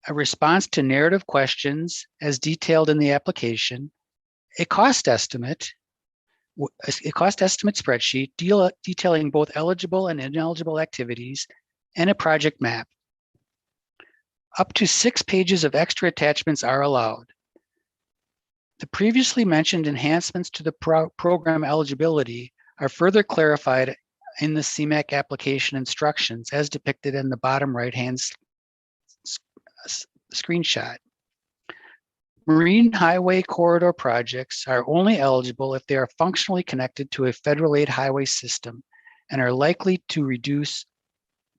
a response to narrative questions as detailed in the application, a cost estimate spreadsheet detailing both eligible and ineligible activities, and a project map. Up to 6 pages of extra attachments are allowed. The previously mentioned enhancements to the program eligibility are further clarified in the Cmaq application instructions as depicted in the bottom right-hand screenshot. Marine highway corridor projects are only eligible if they are functionally connected to a federal aid highway system and are likely to reduce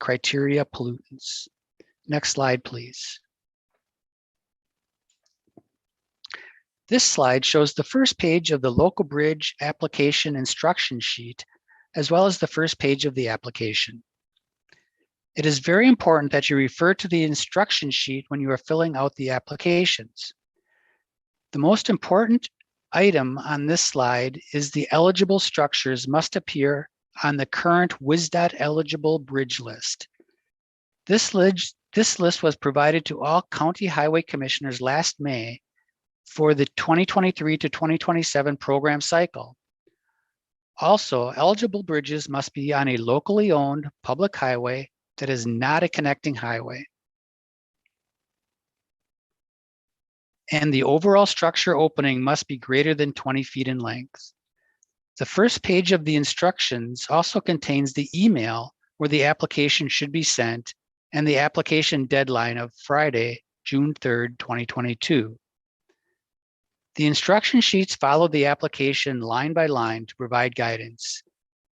criteria pollutants. Next slide, please. This slide shows the first page of the Local Bridge application instruction sheet, as well as the first page of the application. It is very important that you refer to the instruction sheet when you are filling out the applications. The most important item on this slide is the eligible structures must appear on the current WisDOT eligible bridge list. This list was provided to all county highway commissioners last May for the 2023 to 2027 program cycle. Also, eligible bridges must be on a locally owned public highway that is not a connecting highway. And the overall structure opening must be greater than 20 feet in length. The first page of the instructions also contains the email where the application should be sent and the application deadline of Friday, June 3rd, 2022. The instruction sheets follow the application line by line to provide guidance.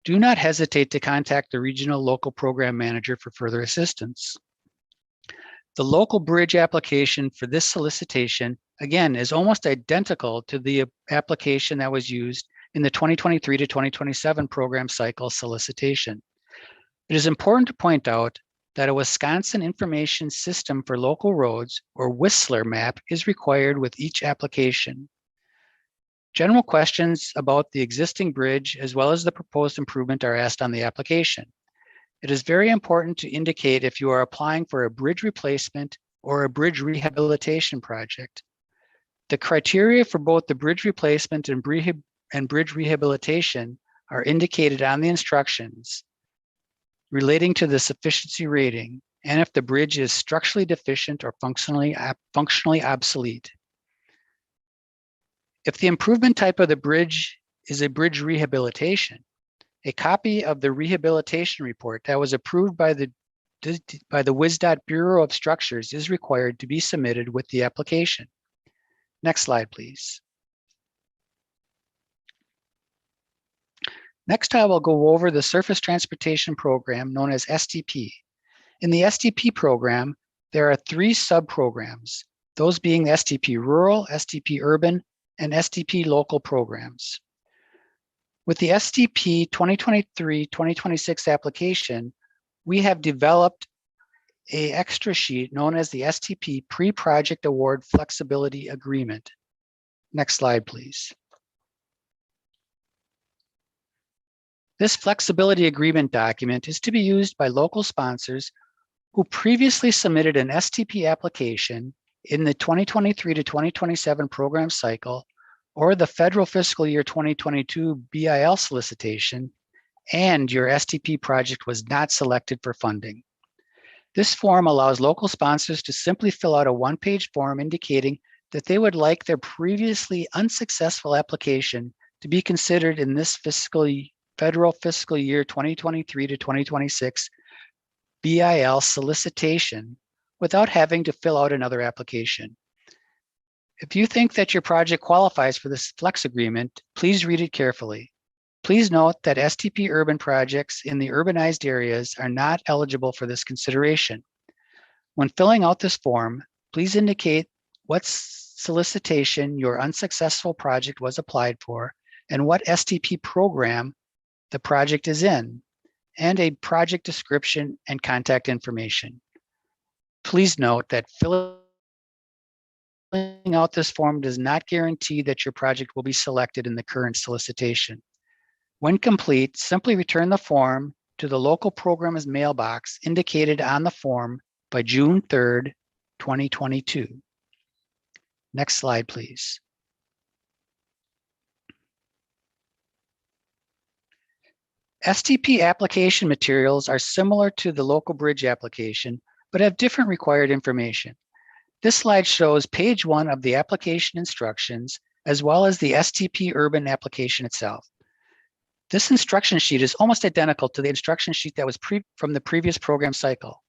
Do not hesitate to contact the regional local program manager for further assistance. The local bridge application for this solicitation, again, is almost identical to the application that was used in the 2023 to 2027 program cycle solicitation. It is important to point out that a Wisconsin Information System for Local Roads, or Whistler map, is required with each application. General questions about the existing bridge as well as the proposed improvement are asked on the application. It is very important to indicate if you are applying for a bridge replacement or a bridge rehabilitation project. The criteria for both the bridge replacement and bridge rehabilitation are indicated on the instructions relating to the sufficiency rating and if the bridge is structurally deficient or functionally obsolete. If the improvement type of the bridge is a bridge rehabilitation, a copy of the rehabilitation report that was approved by the WisDOT Bureau of Structures is required to be submitted with the application. Next slide, please. Next, I will go over the Surface Transportation Program known as STP. In the STP program, there are 3 sub-programs, those being the Stp Rural, Stp Urban, and Stp Local programs. With the Stp 2023-2026 application, we have developed an extra sheet known as the Stp Pre-Project Award Flexibility Agreement. Next slide, please. This flexibility agreement document is to be used by local sponsors who previously submitted an Stp application in the 2023 to 2027 program cycle or the federal fiscal year 2022 BIL solicitation, and your Stp project was not selected for funding. This form allows local sponsors to simply fill out a one-page form indicating that they would like their previously unsuccessful application to be considered in this federal fiscal year 2023 to 2026 BIL solicitation without having to fill out another application. If you think that your project qualifies for this flex agreement, please read it carefully. Please note that Stp urban projects in the urbanized areas are not eligible for this consideration. When filling out this form, please indicate what solicitation your unsuccessful project was applied for and what Stp program the project is in, and a project description and contact information. Please note that filling out this form does not guarantee that your project will be selected in the current solicitation. When complete, simply return the form to the local program's mailbox indicated on the form by June 3rd, 2022. Next slide, please. Stp application materials are similar to the local bridge application, but have different required information. This slide shows page 1 of the application instructions, as well as the Stp Urban Application itself. This instruction sheet is almost identical to the instruction sheet that was from the previous program cycle.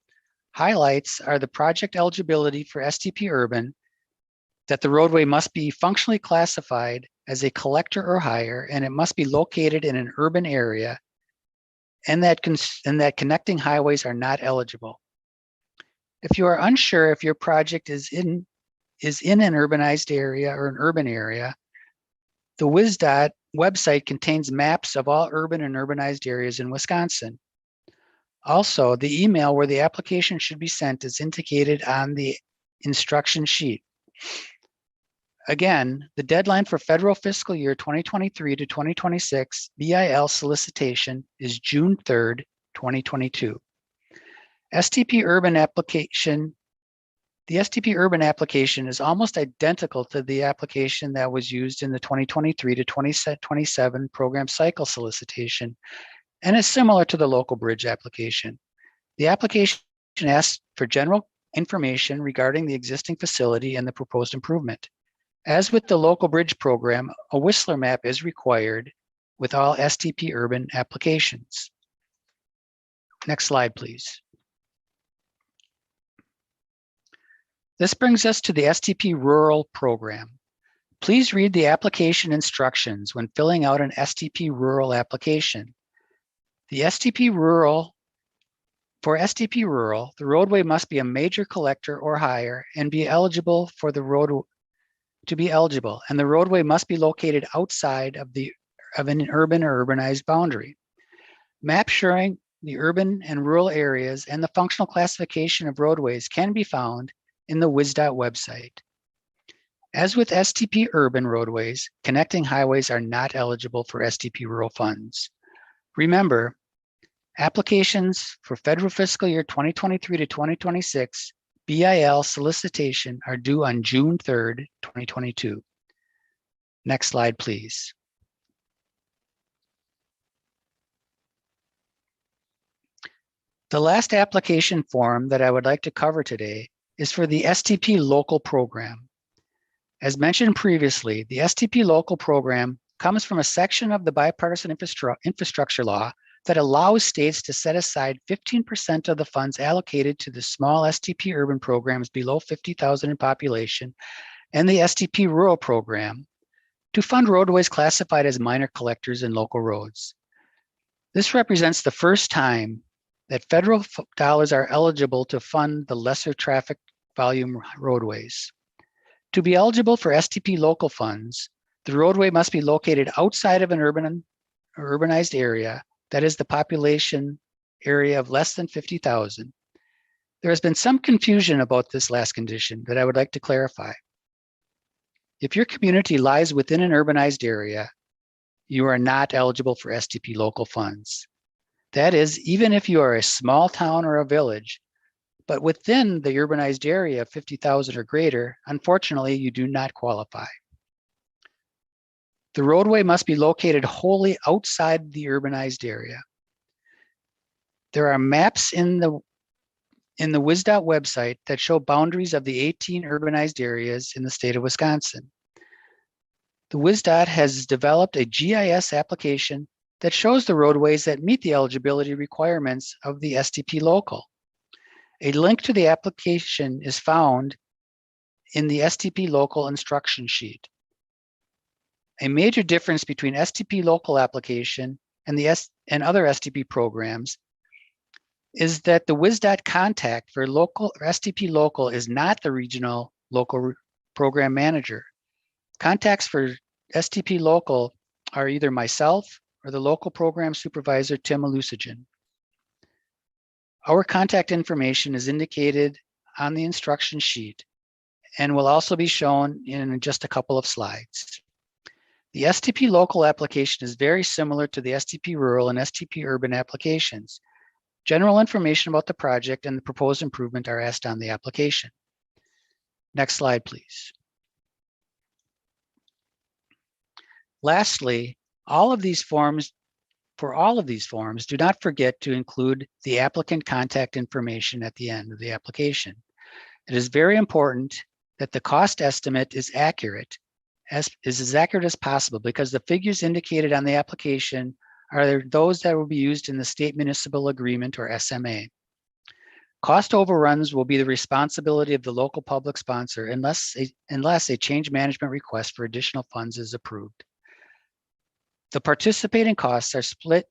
Highlights are the project eligibility for Stp Urban, that the roadway must be functionally classified as a collector or higher, and it must be located in an urban area, and that connecting highways are not eligible. If you are unsure if your project is in an urbanized area or an urban area, the WisDOT website contains maps of all urban and urbanized areas in Wisconsin. Also, the email where the application should be sent is indicated on the instruction sheet. Again, the deadline for federal fiscal year 2023 to 2026 BIL solicitation is June 3rd, 2022. Stp Urban Application. The Stp Urban Application is almost identical to the application that was used in the 2023 to 2027 program cycle solicitation and is similar to the local bridge application. The application asks for general information regarding the existing facility and the proposed improvement. As with the local bridge program, a Whistler map is required with all Stp Urban applications. Next slide, please. This brings us to the Stp Rural program. Please read the application instructions when filling out an Stp Rural application. The Stp Rural, for Stp Rural, the roadway must be a major collector or higher and be eligible for the road to be eligible, and the roadway must be located outside of an urban or urbanized boundary. Map showing the urban and rural areas and the functional classification of roadways can be found in the WisDOT website. As with Stp Urban roadways, connecting highways are not eligible for Stp Rural funds. Remember, applications for federal fiscal year 2023 to 2026 BIL solicitation are due on June 3rd, 2022. Next slide, please. The last application form that I would like to cover today is for the Stp Local program. As mentioned previously, the Stp Local program comes from a section of the Bipartisan Infrastructure Law that allows states to set aside 15% of the funds allocated to the small Stp Urban programs below 50,000 in population and the Stp Rural program to fund roadways classified as minor collectors in local roads. This represents the first time that federal dollars are eligible to fund the lesser traffic volume roadways. To be eligible for Stp Local funds, the roadway must be located outside of an urbanized area, that is the population area of less than 50,000. There has been some confusion about this last condition that I would like to clarify. If your community lies within an urbanized area, you are not eligible for Stp Local funds. That is, even if you are a small town or a village, but within the urbanized area of 50,000 or greater, unfortunately, you do not qualify. The roadway must be located wholly outside the urbanized area. There are maps in the WisDOT website that show boundaries of the 18 urbanized areas in the state of Wisconsin. The WisDOT has developed a GIS application that shows the roadways that meet the eligibility requirements of the Stp Local. A link to the application is found in the Stp Local instruction sheet. A major difference between Stp Local application and other Stp programs is that the WisDOT contact for Stp Local is not the regional local program manager. Contacts for Stp Local are either myself or the local program supervisor, Tim Elusigen. Our contact information is indicated on the instruction sheet and will also be shown in just a couple of slides. The Stp Local application is very similar to the Stp Rural and Stp Urban applications. General information about the project and the proposed improvement are asked on the application. Next slide, please. Lastly, for all of these forms, do not forget to include the applicant contact information at the end of the application. It is very important that the cost estimate is as accurate as possible, because the figures indicated on the application are those that will be used in the state municipal agreement, or SMA. Cost overruns will be the responsibility of the local public sponsor unless a change management request for additional funds is approved. The participating costs are split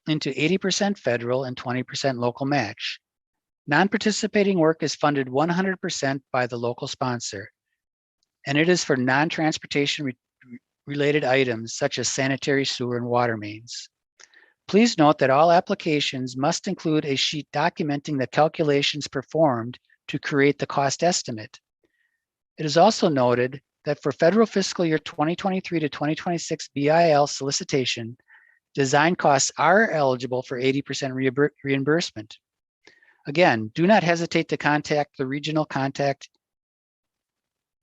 into 80% federal and 20% local match. Non-participating work is funded 100% by the local sponsor, and it is for non-transportation related items such as sanitary, sewer, and water mains. Please note that all applications must include a sheet documenting the calculations performed to create the cost estimate. It is also noted that for federal fiscal year 2023 to 2026 BIL solicitation, design costs are eligible for 80% reimbursement. Again, do not hesitate to contact the regional contact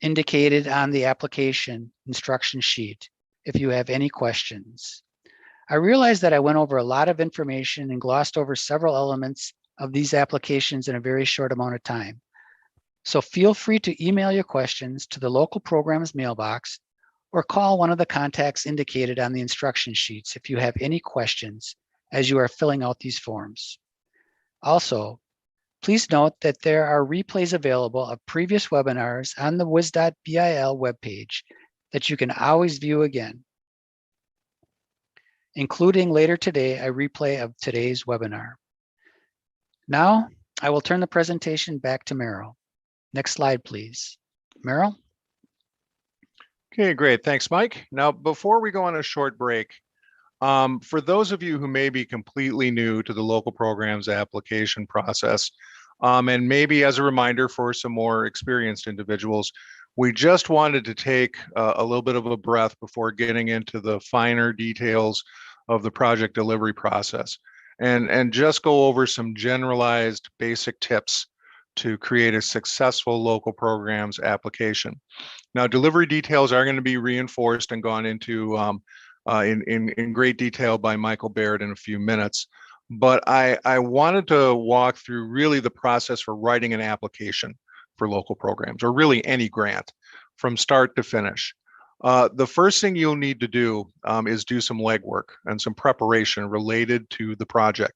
indicated on the application instruction sheet if you have any questions. I realize that I went over a lot of information and glossed over several elements of these applications in a very short amount of time. So feel free to email your questions to the local programs mailbox or call one of the contacts indicated on the instruction sheets if you have any questions as you are filling out these forms. Also, please note that there are replays available of previous webinars on the WisDOT BIL webpage that you can always view again, including later today, a replay of today's webinar. Now, I will turn the presentation back to Merrill. Next slide, please. Merrill? Okay, great. Thanks, Mike. Now, before we go on a short break, for those of you who may be completely new to the local programs application process, and maybe as a reminder for some more experienced individuals, we just wanted to take a little bit of a breath before getting into the finer details of the project delivery process and just go over some generalized basic tips to create a successful local programs application. Now, delivery details are going to be reinforced and gone into in great detail by Michael Baird in a few minutes. But I wanted to walk through really the process for writing an application for local programs, or really any grant, from start to finish. The first thing you'll need to do is do some legwork and some preparation related to the project.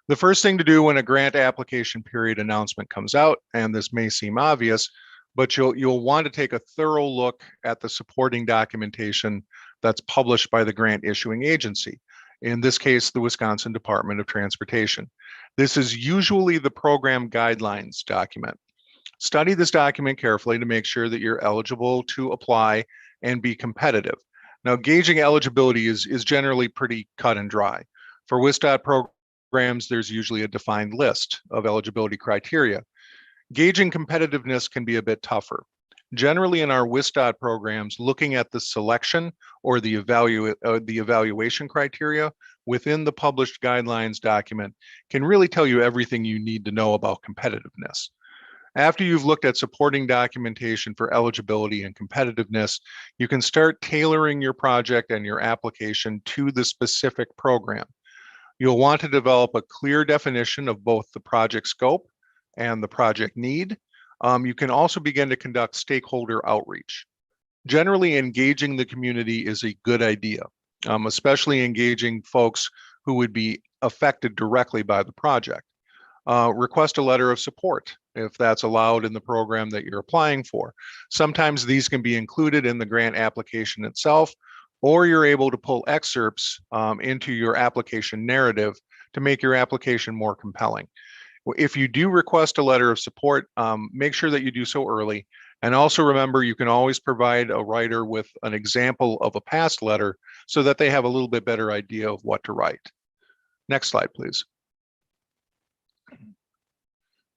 The first thing to do when a grant application period announcement comes out, and this may seem obvious, but you'll want to take a thorough look at the supporting documentation that's published by the grant issuing agency. In this case, the Wisconsin Department of Transportation. This is usually the program guidelines document. Study this document carefully to make sure that you're eligible to apply and be competitive. Now, gauging eligibility is generally pretty cut and dry. For WisDOT programs, there's usually a defined list of eligibility criteria. Gauging competitiveness can be a bit tougher. Generally, in our WisDOT programs, looking at the selection or the evaluation criteria within the published guidelines document can really tell you everything you need to know about competitiveness. After you've looked at supporting documentation for eligibility and competitiveness, you can start tailoring your project and your application to the specific program. You'll want to develop a clear definition of both the project scope and the project need. You can also begin to conduct stakeholder outreach. Generally, engaging the community is a good idea, especially engaging folks who would be affected directly by the project. Request a letter of support if that's allowed in the program that you're applying for. Sometimes these can be included in the grant application itself, or you're able to pull excerpts into your application narrative to make your application more compelling. If you do request a letter of support, make sure that you do so early. And also remember, you can always provide a writer with an example of a past letter so that they have a little bit better idea of what to write. Next slide, please.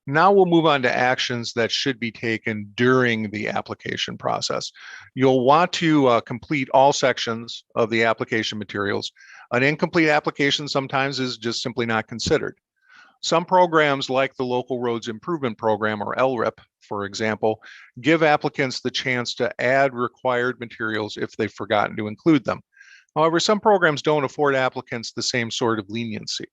Now we'll move on to actions that should be taken during the application process. You'll want to complete all sections of the application materials. An incomplete application sometimes is just simply not considered. Some programs like the Local Roads Improvement Program, or LRIP, for example, give applicants the chance to add required materials if they've forgotten to include them. However, some programs don't afford applicants the same sort of leniency.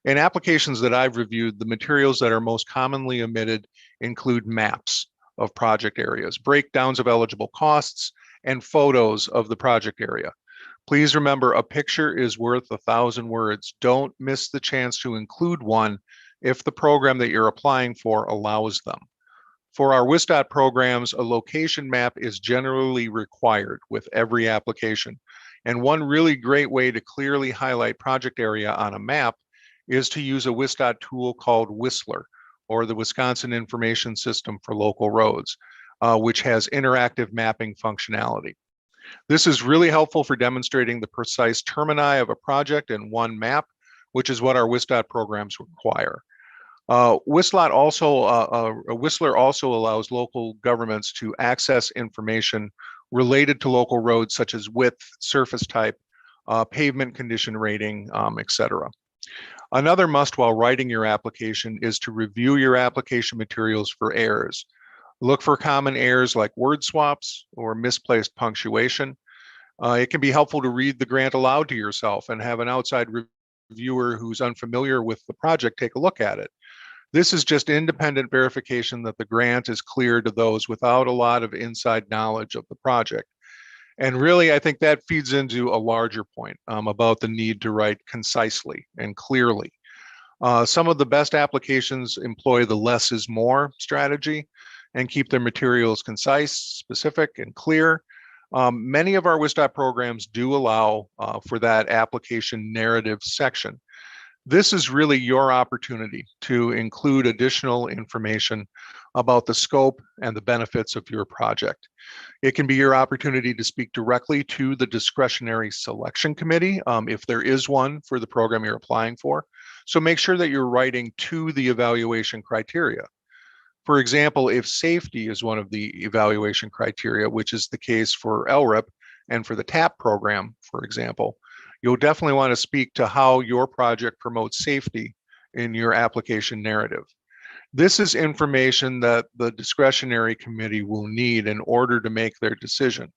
In applications that I've reviewed, the materials that are most commonly omitted include maps of project areas, breakdowns of eligible costs, and photos of the project area. Please remember, a picture is worth 1,000 words. Don't miss the chance to include one if the program that you're applying for allows them. For our WisDOT programs, a location map is generally required with every application. And one really great way to clearly highlight project area on a map is to use a WisDOT tool called Whistler, or the Wisconsin Information System for Local Roads, which has interactive mapping functionality. This is really helpful for demonstrating the precise termini of a project in one map, which is what our WisDOT programs require. Whistler also allows local governments to access information related to local roads, such as width, surface type, pavement condition rating, etc. Another must while writing your application is to review your application materials for errors. Look for common errors like word swaps or misplaced punctuation. It can be helpful to read the grant aloud to yourself and have an outside reviewer who's unfamiliar with the project take a look at it. This is just independent verification that the grant is clear to those without a lot of inside knowledge of the project. And really, I think that feeds into a larger point about the need to write concisely and clearly. Some of the best applications employ the less is more strategy and keep their materials concise, specific, and clear. Many of our WisDOT programs do allow for that application narrative section. This is really your opportunity to include additional information about the scope and the benefits of your project. It can be your opportunity to speak directly to the discretionary selection committee, if there is one for the program you're applying for. So make sure that you're writing to the evaluation criteria. For example, if safety is one of the evaluation criteria, which is the case for LRIP and for the TAP program, for example, you'll definitely want to speak to how your project promotes safety in your application narrative. This is information that the discretionary committee will need in order to make their decision.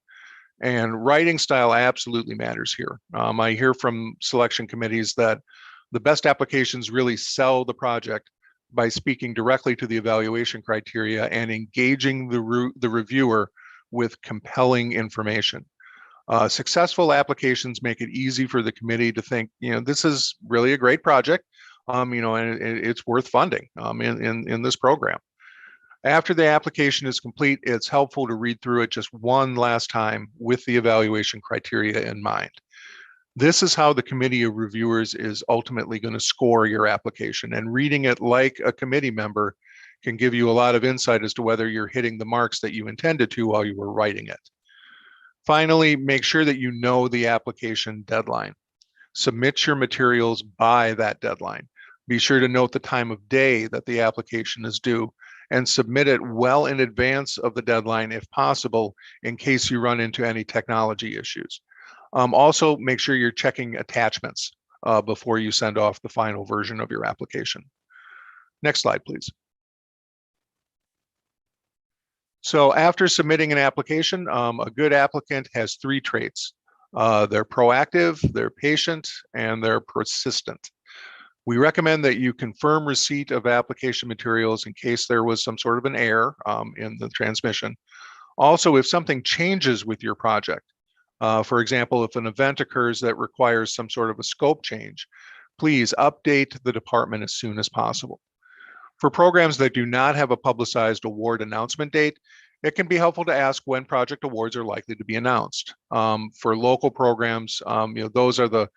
And writing style absolutely matters here. I hear from selection committees that the best applications really sell the project by speaking directly to the evaluation criteria and engaging the reviewer with compelling information. Successful applications make it easy for the committee to think, this is really a great project, and it's worth funding in this program. After the application is complete, it's helpful to read through it just one last time with the evaluation criteria in mind. This is how the committee of reviewers is ultimately going to score your application, and reading it like a committee member can give you a lot of insight as to whether you're hitting the marks that you intended to while you were writing it. Finally, make sure that you know the application deadline. Submit your materials by that deadline. Be sure to note the time of day that the application is due and submit it well in advance of the deadline if possible, in case you run into any technology issues. Also, make sure you're checking attachments before you send off the final version of your application. Next slide, please. So after submitting an application, a good applicant has three traits. They're proactive, they're patient, and they're persistent. We recommend that you confirm receipt of application materials in case there was some sort of an error in the transmission. Also, if something changes with your project, for example, if an event occurs that requires some sort of a scope change, please update the department as soon as possible. For programs that do not have a publicized award announcement date, it can be helpful to ask when project awards are likely to be announced. For local programs, those are the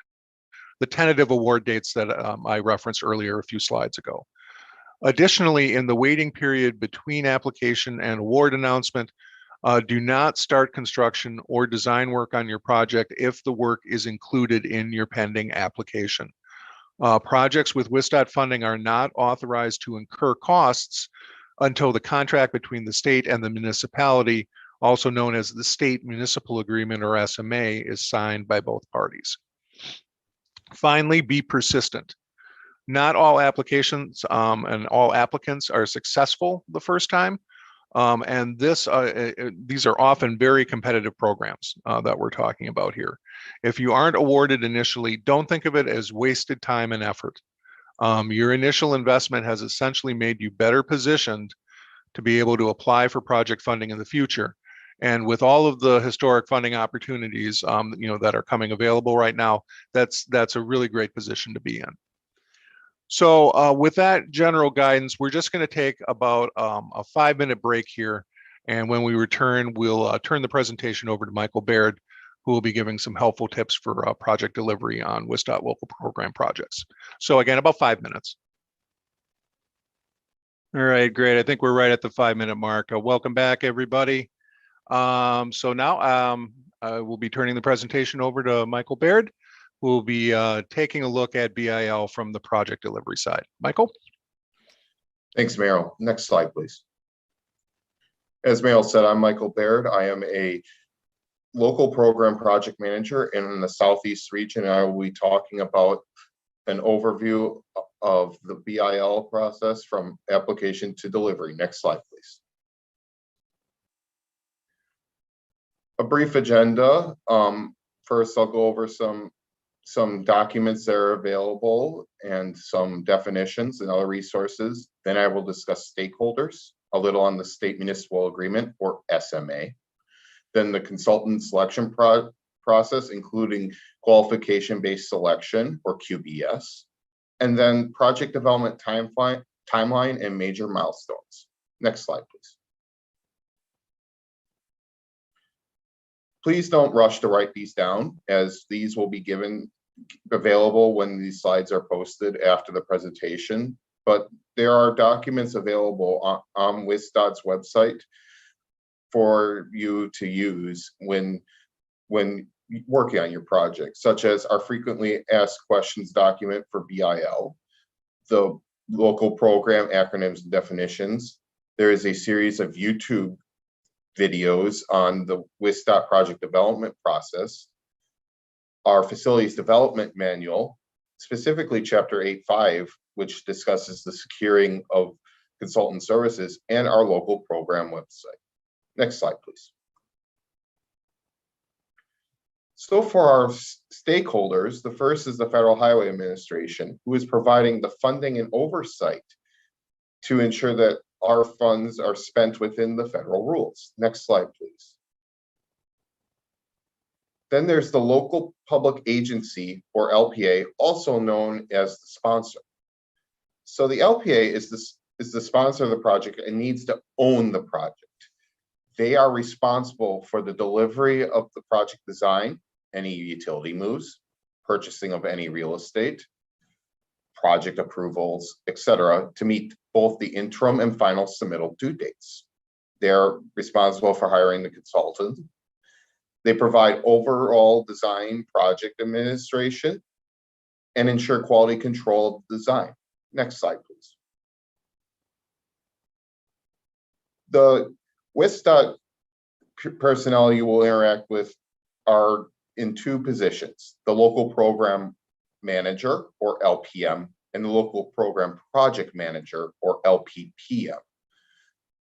tentative award dates that I referenced earlier a few slides ago. Additionally, in the waiting period between application and award announcement, do not start construction or design work on your project if the work is included in your pending application. Projects with WisDOT funding are not authorized to incur costs until the contract between the state and the municipality, also known as the State Municipal Agreement or SMA, is signed by both parties. Finally, be persistent. Not all applications and all applicants are successful the first time. And these are often very competitive programs that we're talking about here. If you aren't awarded initially, don't think of it as wasted time and effort. Your initial investment has essentially made you better positioned to be able to apply for project funding in the future. And with all of the historic funding opportunities that are coming available right now, that's a really great position to be in. So with that general guidance, we're just going to take about a 5-minute break here. And when we return, we'll turn the presentation over to Michael Baird, who will be giving some helpful tips for project delivery on WisDOT local program projects. So again, about 5 minutes. All right, great. I think we're right at the 5-minute mark. Welcome back, everybody. So now I will be turning the presentation over to Michael Baird, who will be taking a look at BIL from the project delivery side. Michael? Thanks, Meryl. Next slide, please. As Meryl said, I'm Michael Baird. I am a local program project manager in the Southeast region. I will be talking about an overview of the BIL process from application to delivery. Next slide, please. A brief agenda. First, I'll go over some documents that are available and some definitions and other resources. Then I will discuss stakeholders, a little on the state municipal agreement, or SMA. Then the consultant selection process, including qualification-based selection, or QBS. And then project development timeline and major milestones. Next slide, please. Please don't rush to write these down, as these will be available when these slides are posted after the presentation. But there are documents available on WisDOT's website for you to use when working on your project, such as our frequently asked questions document for BIL, the local program acronyms and definitions. There is a series of YouTube videos on the WisDOT project development process, our facilities development manual, specifically chapter 8.5, which discusses the securing of consultant services, and our local program website. Next slide, please. So for our stakeholders, the first is the Federal Highway Administration, who is providing the funding and oversight to ensure that our funds are spent within the federal rules. Next slide, please. Then there's the local public agency, or LPA, also known as the sponsor. So the LPA is the sponsor of the project and needs to own the project. They are responsible for the delivery of the project design, any utility moves, purchasing of any real estate, project approvals, etc., to meet both the interim and final submittal due dates. They're responsible for hiring the consultant. They provide overall design project administration and ensure quality control of the design. Next slide, please. The WisDOT personnel you will interact with are in two positions: the local program manager, or LPM, and the local program project manager, or LPPM.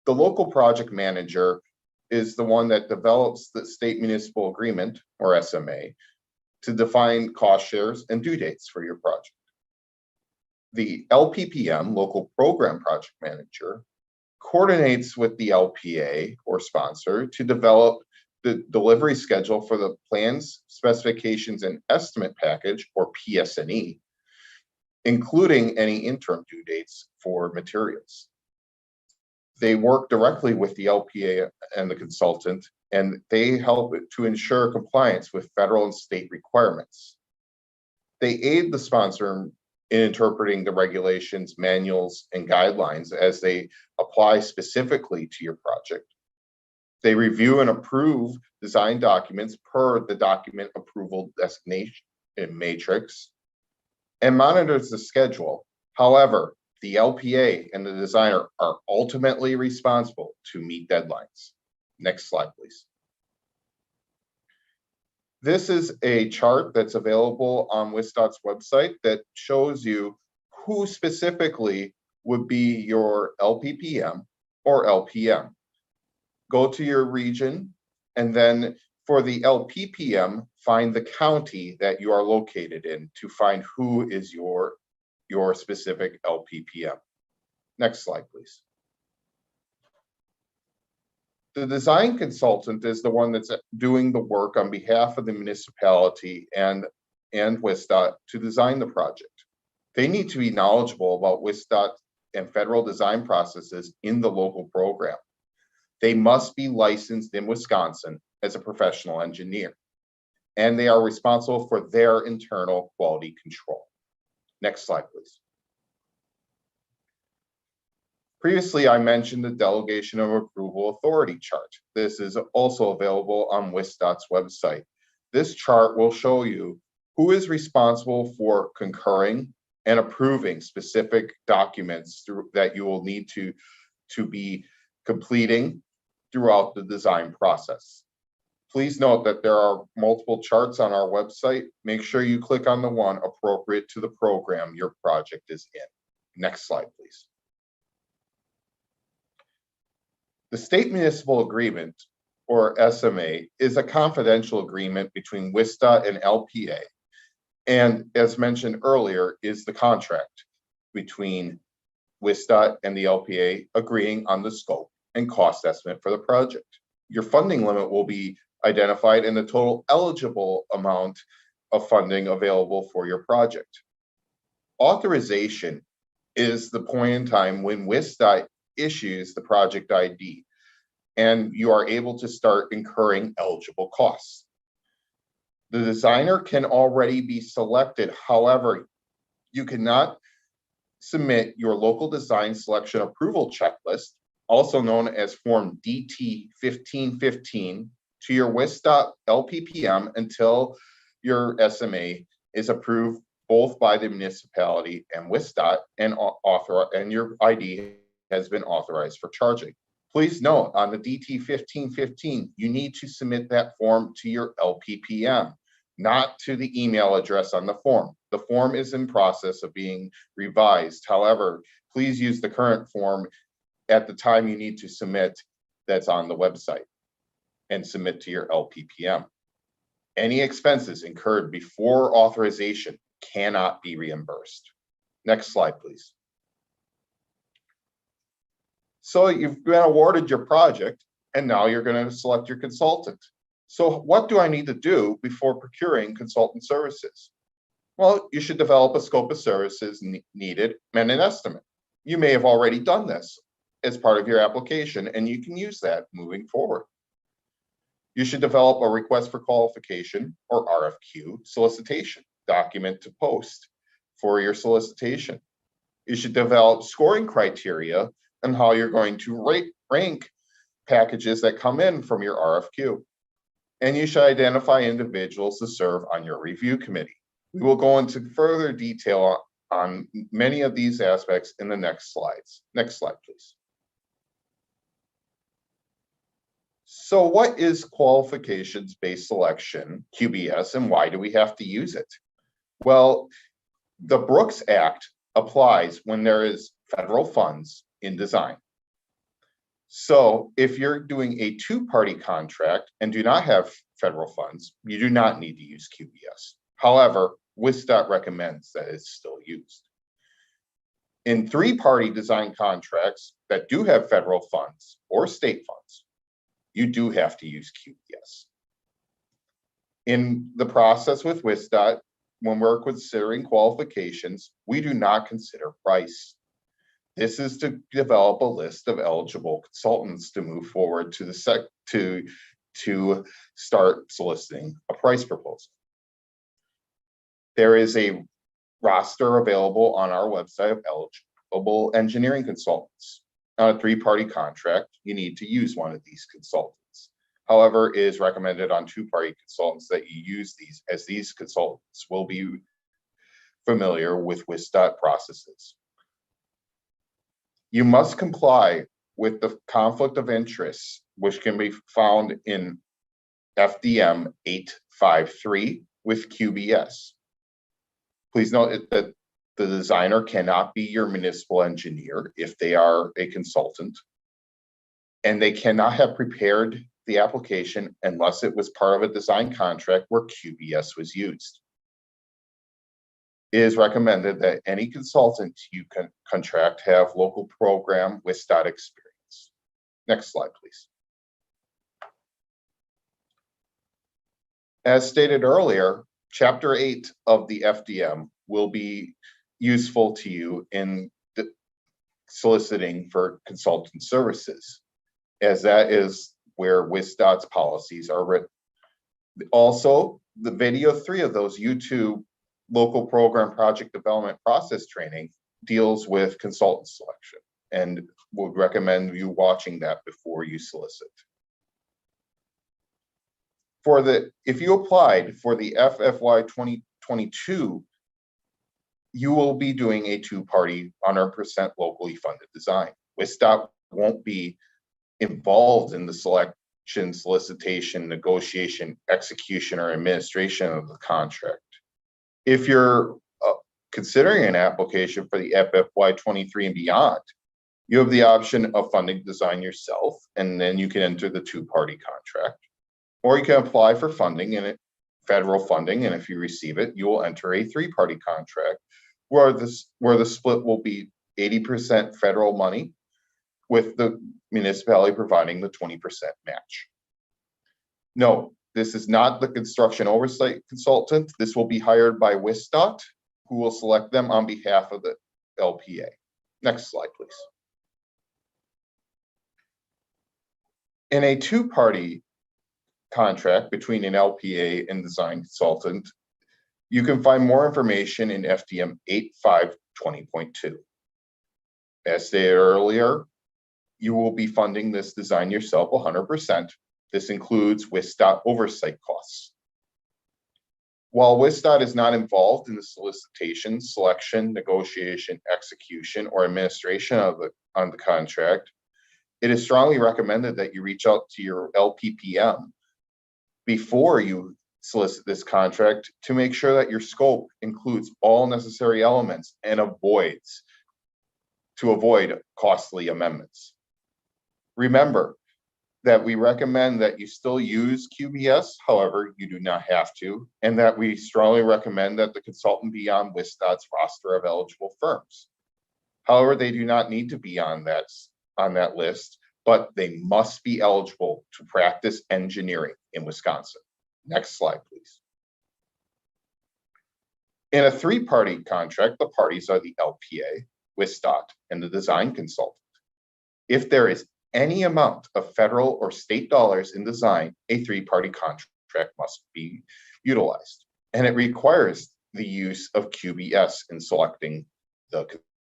The local project manager is the one that develops the state municipal agreement, or SMA, to define cost shares and due dates for your project. The LPPM, local program project manager, coordinates with the LPA, or sponsor, to develop the delivery schedule for the plans, specifications, and estimate package, or PS&E, including any interim due dates for materials. They work directly with the LPA and the consultant, and they help to ensure compliance with federal and state requirements. They aid the sponsor in interpreting the regulations, manuals, and guidelines as they apply specifically to your project. They review and approve design documents per the document approval designation matrix and monitors the schedule. However, the LPA and the designer are ultimately responsible to meet deadlines. Next slide, please. This is a chart that's available on WisDOT's website that shows you who specifically would be your LPPM or LPM. Go to your region, and then for the LPPM, find the county that you are located in to find who is your specific LPPM. Next slide, please. The design consultant is the one that's doing the work on behalf of the municipality and WisDOT to design the project. They need to be knowledgeable about WisDOT and federal design processes in the local program. They must be licensed in Wisconsin as a professional engineer, and they are responsible for their internal quality control. Next slide, please. Previously, I mentioned the Delegation of Approval Authority chart. This is also available on WisDOT's website. This chart will show you who is responsible for concurring and approving specific documents that you will need to be completing throughout the design process. Please note that there are multiple charts on our website. Make sure you click on the one appropriate to the program your project is in. Next slide, please. The State Municipal Agreement, or SMA, is a confidential agreement between WisDOT and LPA, and as mentioned earlier, is the contract between WisDOT and the LPA agreeing on the scope and cost estimate for the project. Your funding limit will be identified in the total eligible amount of funding available for your project. Authorization is the point in time when WisDOT issues the project ID and you are able to start incurring eligible costs. The designer can already be selected. However, you cannot submit your local design selection approval checklist, also known as Form DT 1515, to your WisDOT LPPM until your SMA is approved both by the municipality and WisDOT and your ID has been authorized for charging. Please note on the DT 1515, you need to submit that form to your LPPM, not to the email address on the form. The form is in process of being revised. However, please use the current form at the time you need to submit that's on the website and submit to your LPPM. Any expenses incurred before authorization cannot be reimbursed. Next slide, please. So you've been awarded your project and now you're going to select your consultant. So what do I need to do before procuring consultant services? Well, you should develop a scope of services needed and an estimate. You may have already done this as part of your application, and you can use that moving forward. You should develop a request for qualification, or RFQ, solicitation document to post for your solicitation. You should develop scoring criteria and how you're going to rank packages that come in from your RFQ. And you should identify individuals to serve on your review committee. We will go into further detail on many of these aspects in the next slides. Next slide, please. So what is qualifications-based selection, QBS, and why do we have to use it? Well, the Brooks Act applies when there is federal funds in design. So if you're doing a two-party contract and do not have federal funds, you do not need to use QBS. However, WisDOT recommends that it's still used. In three-party design contracts that do have federal funds or state funds, you do have to use QBS. In the process with WisDOT, when we're considering qualifications, we do not consider price. This is to develop a list of eligible consultants to move forward to the to start soliciting a price proposal. There is a roster available on our website of eligible engineering consultants. On a three-party contract, you need to use one of these consultants. However, it is recommended on two-party consultants that you use these, as these consultants will be familiar with WisDOT processes. You must comply with the conflict of interest, which can be found in FDM 853 with QBS. Please note that the designer cannot be your municipal engineer if they are a consultant, and they cannot have prepared the application unless it was part of a design contract where QBS was used. It is recommended that any consultant you can contract have local program WisDOT experience. Next slide, please. As stated earlier, Chapter 8 of the FDM will be useful to you in soliciting for consultant services, as that is where WisDOT's policies are written. Also, the video 3 of those YouTube local program project development process training deals with consultant selection, and would recommend you watching that before you solicit. If you applied for the FFY 2022 you will be doing a two-party 100% locally funded design. WisDOT won't be involved in the selection, solicitation, negotiation, execution, or administration of the contract. If you're considering an application for the FFY 23 and beyond, you have the option of funding design yourself, and then you can enter the two-party contract. Or you can apply for funding and federal funding, and if you receive it, you will enter a three-party contract where the split will be 80% federal money, with the municipality providing the 20% match. No, this is not the construction oversight consultant. This will be hired by WisDOT, who will select them on behalf of the LPA. Next slide, please. In a two-party contract between an LPA and design consultant, you can find more information in FDM 8520.2. As stated earlier, you will be funding this design yourself 100%. This includes WisDOT oversight costs. While WisDOT is not involved in the solicitation, selection, negotiation, execution, or administration on the contract, it is strongly recommended that you reach out to your LPPM before you solicit this contract to make sure that your scope includes all necessary elements and avoid costly amendments. Remember that we recommend that you still use QBS, however, you do not have to, and that we strongly recommend that the consultant be on WisDOT's roster of eligible firms. However, they do not need to be on that list, but they must be eligible to practice engineering in Wisconsin. Next slide, please. In a three-party contract, the parties are the LPA, WisDOT, and the design consultant. If there is any amount of federal or state dollars in design, a three-party contract must be utilized, and it requires the use of QBS in selecting the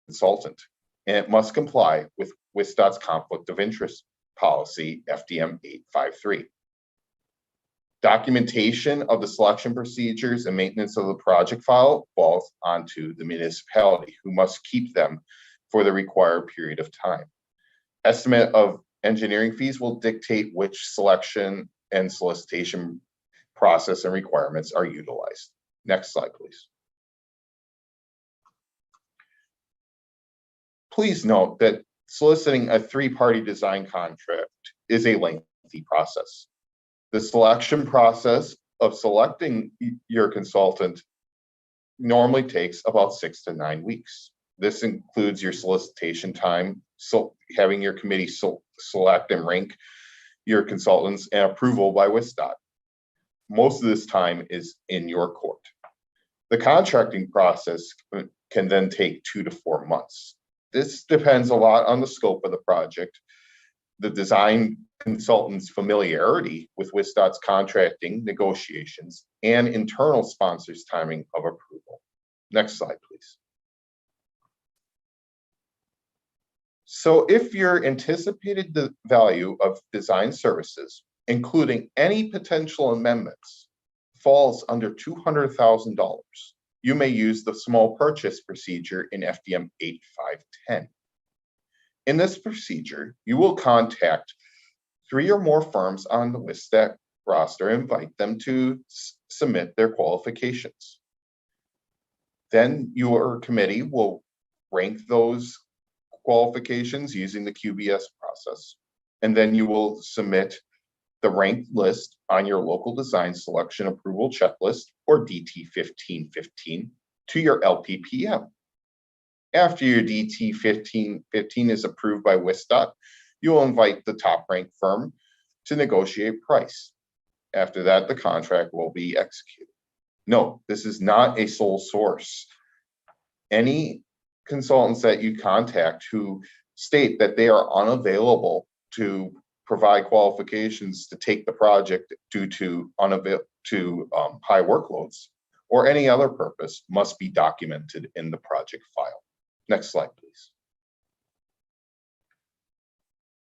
consultant, and it must comply with WisDOT's conflict of interest policy, FDM 853. Documentation of the selection procedures and maintenance of the project file falls onto the municipality, who must keep them for the required period of time. Estimate of engineering fees will dictate which selection and solicitation process and requirements are utilized. Next slide, please. Please note that soliciting a three-party design contract is a lengthy process. The selection process of selecting your consultant normally takes about 6 to 9 weeks. This includes your solicitation time, so having your committee select and rank your consultants, and approval by WisDOT. Most of this time is in your court. The contracting process can then take 2 to 4 months. This depends a lot on the scope of the project, the design consultant's familiarity with WisDOT's contracting negotiations, and internal sponsors' timing of approval. Next slide, please. So if your anticipated value of design services, including any potential amendments, falls under $200,000, you may use the small purchase procedure in FDM 8510. In this procedure, you will contact 3 or more firms on the WisDOT roster and invite them to submit their qualifications. Then your committee will rank those qualifications using the QBS process, and then you will submit the ranked list on your local design selection approval checklist, or DT 1515, to your LPPM. After your DT 1515 is approved by WisDOT, you will invite the top ranked firm to negotiate price. After that, the contract will be executed. No, this is not a sole source. Any consultants that you contact who state that they are unavailable to provide qualifications to take the project due to high workloads or any other purpose must be documented in the project file. Next slide, please.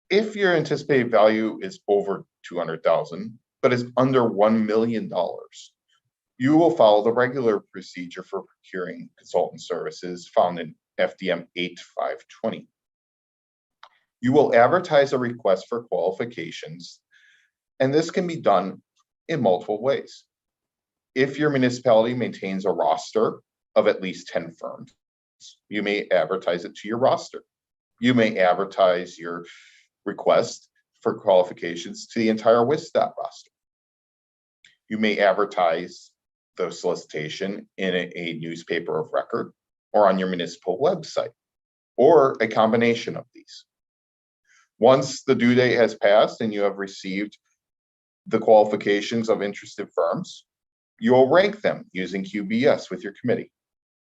If your anticipated value is over $200,000, but is under $1 million, You will follow the regular procedure for procuring consultant services found in FDM 8520. You will advertise a request for qualifications, and this can be done in multiple ways. If your municipality maintains a roster of at least 10 firms, you may advertise it to your roster. You may advertise your request for qualifications to the entire WisDOT roster. You may advertise the solicitation in a newspaper of record or on your municipal website, or a combination of these. Once the due date has passed and you have received the qualifications of interested firms, you will rank them using QBS with your committee.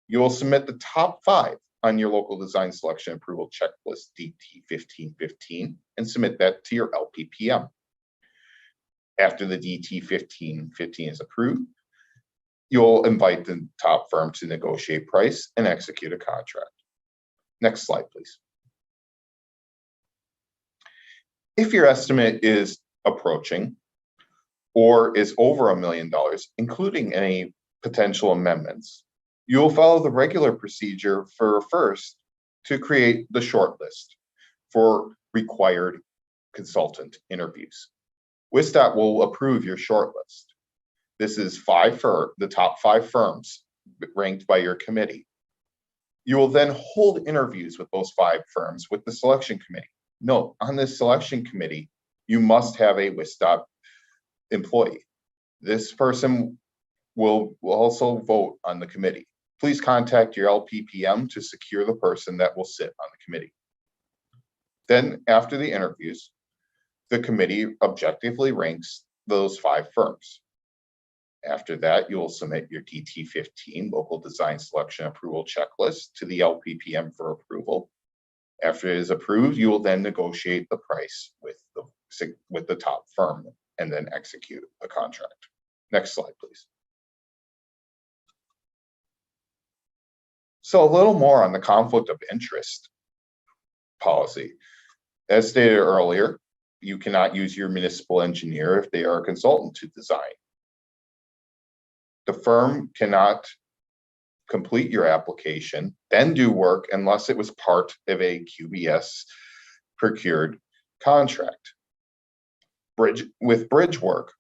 You will submit the top 5 on your local design selection approval checklist DT 1515 and submit that to your LPPM. After the DT 1515 is approved, you'll invite the top firm to negotiate price and execute a contract. Next slide, please. If your estimate is approaching or is over $1 million, including any potential amendments, you will follow the regular procedure for first to create the shortlist for required consultant interviews. WisDOT will approve your shortlist. This is the top 5 firms ranked by your committee. You will then hold interviews with those 5 firms with the selection committee. Note, on this selection committee, you must have a WisDOT employee. This person will also vote on the committee. Please contact your LPPM to secure the person that will sit on the committee. Then, after the interviews, the committee objectively ranks those 5 firms. After that, you will submit your DT15 local design selection approval checklist to the LPPM for approval. After it is approved, you will then negotiate the price with the top firm and then execute a contract. Next slide, please. So a little more on the conflict of interest policy. As stated earlier, you cannot use your municipal engineer if they are a consultant to design. The firm cannot complete your application, then do work unless it was part of a QBS procured contract. With bridge work,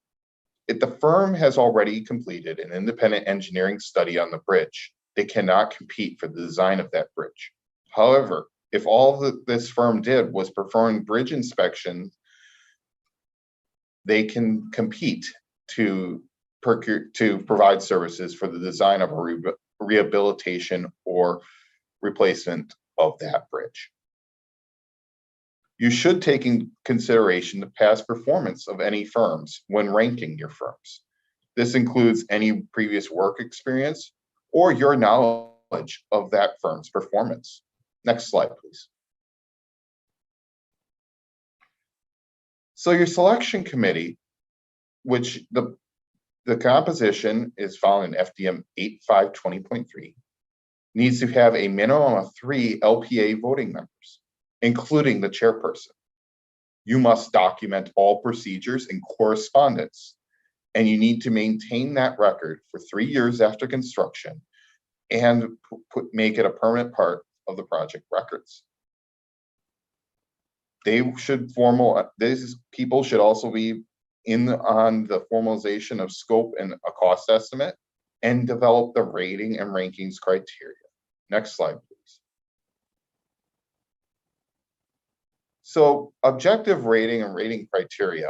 if the firm has already completed an independent engineering study on the bridge, they cannot compete for the design of that bridge. However, if all that this firm did was performing bridge inspections, they can compete to provide services for the design of a rehabilitation or replacement of that bridge. You should take in consideration the past performance of any firms when ranking your firms. This includes any previous work experience or your knowledge of that firm's performance. Next slide, please. So your selection committee, which the composition is found in FDM 8520.3, needs to have a minimum of 3 LPA voting members, including the chairperson. You must document all procedures and correspondence, and you need to maintain that record for 3 years after construction and make it a permanent part of the project records. These people should also be on the formalization of scope and a cost estimate and develop the rating and rankings criteria. Next slide, please. So objective rating and rating criteria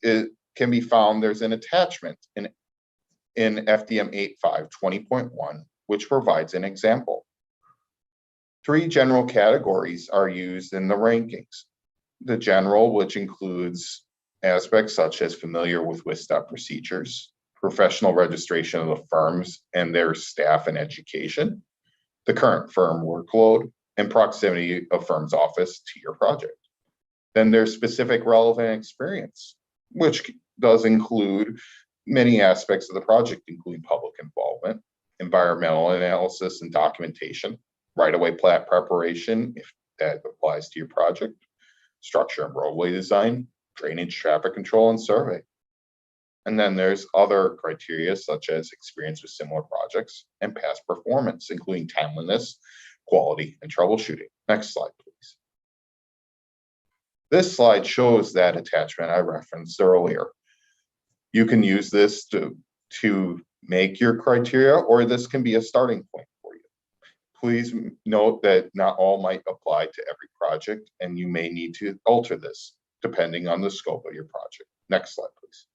can be found. There's an attachment in FDM 8520.1, which provides an example. 3 general categories are used in the rankings. The general, which includes aspects such as familiar with WisDOT procedures, professional registration of the firms and their staff and education, the current firm workload, and proximity of firm's office to your project. Then there's specific relevant experience, which does include many aspects of the project, including public involvement, environmental analysis and documentation, right-of-way plat preparation, if that applies to your project, structure and roadway design, drainage, traffic control, and survey. And then there's other criteria such as experience with similar projects and past performance, including timeliness, quality, and troubleshooting. Next slide, please. This slide shows that attachment I referenced earlier. You can use this to make your criteria, or this can be a starting point for you. Please note that not all might apply to every project, and you may need to alter this depending on the scope of your project. Next slide, please.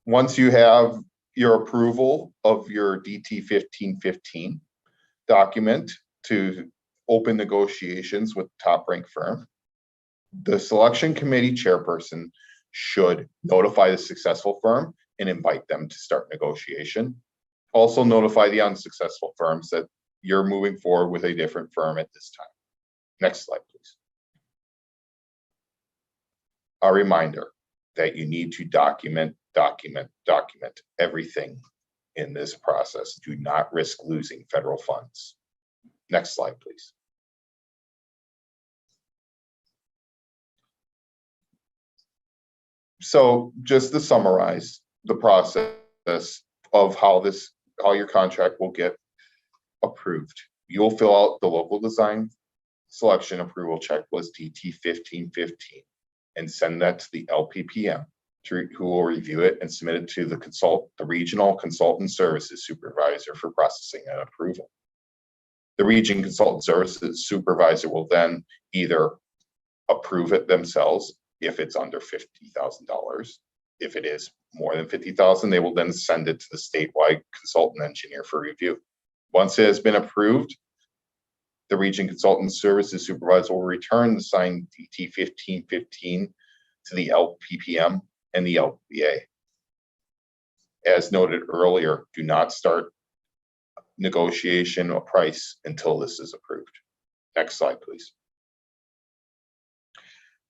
Once you have your approval of your DT 1515 document to open negotiations with top ranked firm, the selection committee chairperson should notify the successful firm and invite them to start negotiation. Also notify the unsuccessful firms that you're moving forward with a different firm at this time. Next slide, please. A reminder that you need to document everything in this process. Do not risk losing federal funds. Next slide, please. So just to summarize the process of how your contract will get approved. You'll fill out the local design selection approval checklist DT 1515 and send that to the LPPM, who will review it and submit it to the regional consultant services supervisor for processing and approval. The region consultant services supervisor will then either approve it themselves if it's under $50,000. If it is more than $50,000, they will then send it to the statewide consultant engineer for review. Once it has been approved, the region consultant services supervisor will return the signed DT 1515 to the LPPM and the LPA. As noted earlier, do not start negotiation or price until this is approved. Next slide, please.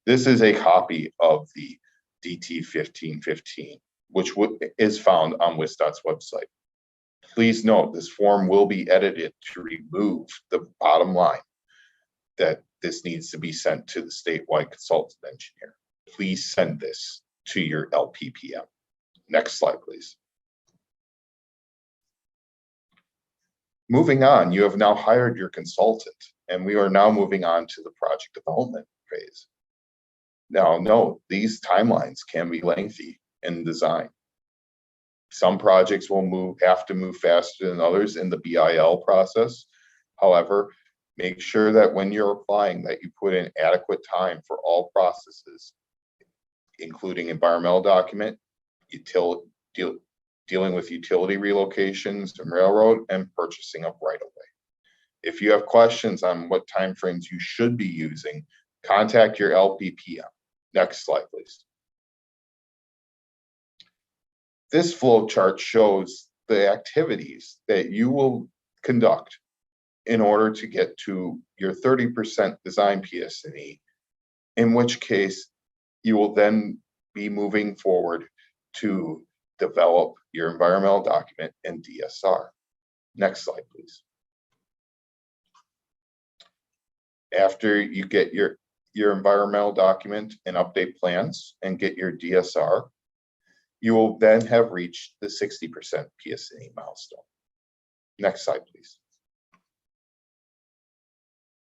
This is a copy of the DT 1515, which is found on WisDOT's website. Please note this form will be edited to remove the bottom line that this needs to be sent to the statewide consultant engineer. Please send this to your LPPM. Next slide, please. Moving on, you have now hired your consultant, and we are now moving on to the project development phase. Now, note, these timelines can be lengthy in design. Some projects will have to move faster than others in the BIL process. However, make sure that when you're applying that you put in adequate time for all processes, including environmental document, dealing with utility relocations and railroad, and purchasing of right-of-way. If you have questions on what timeframes you should be using, contact your LPPM. Next slide, please. This flow chart shows the activities that you will conduct in order to get to your 30% design PS&E, in which case you will then be moving forward to develop your environmental document and DSR. Next slide, please. After you get your environmental document and update plans and get your DSR, you will then have reached the 60% PS&E milestone. Next slide, please.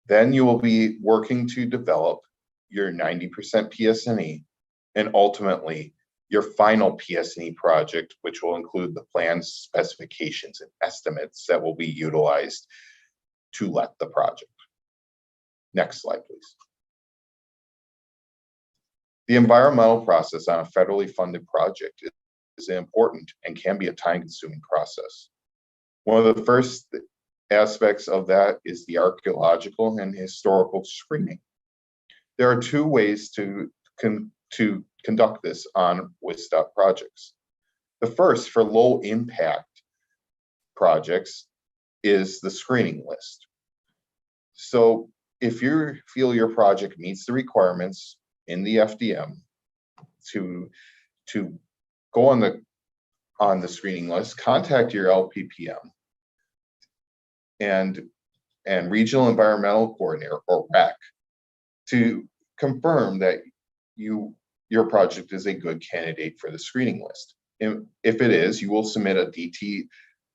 Then you will be working to develop your 90% PS&E and ultimately your final PS&E project, which will include the plans, specifications, and estimates that will be utilized to let the project. Next slide, please. The environmental process on a federally funded project is important and can be a time-consuming process. One of the first aspects of that is the archaeological and historical screening. There are two ways to conduct this on WisDOT projects. The first, for low impact projects, is the screening list. So if you feel your project meets the requirements in the FDM to go on the screening list, contact your LPPM and Regional Environmental Coordinator, or REC, to confirm that you your project is a good candidate for the screening list. If it is, you will submit a DT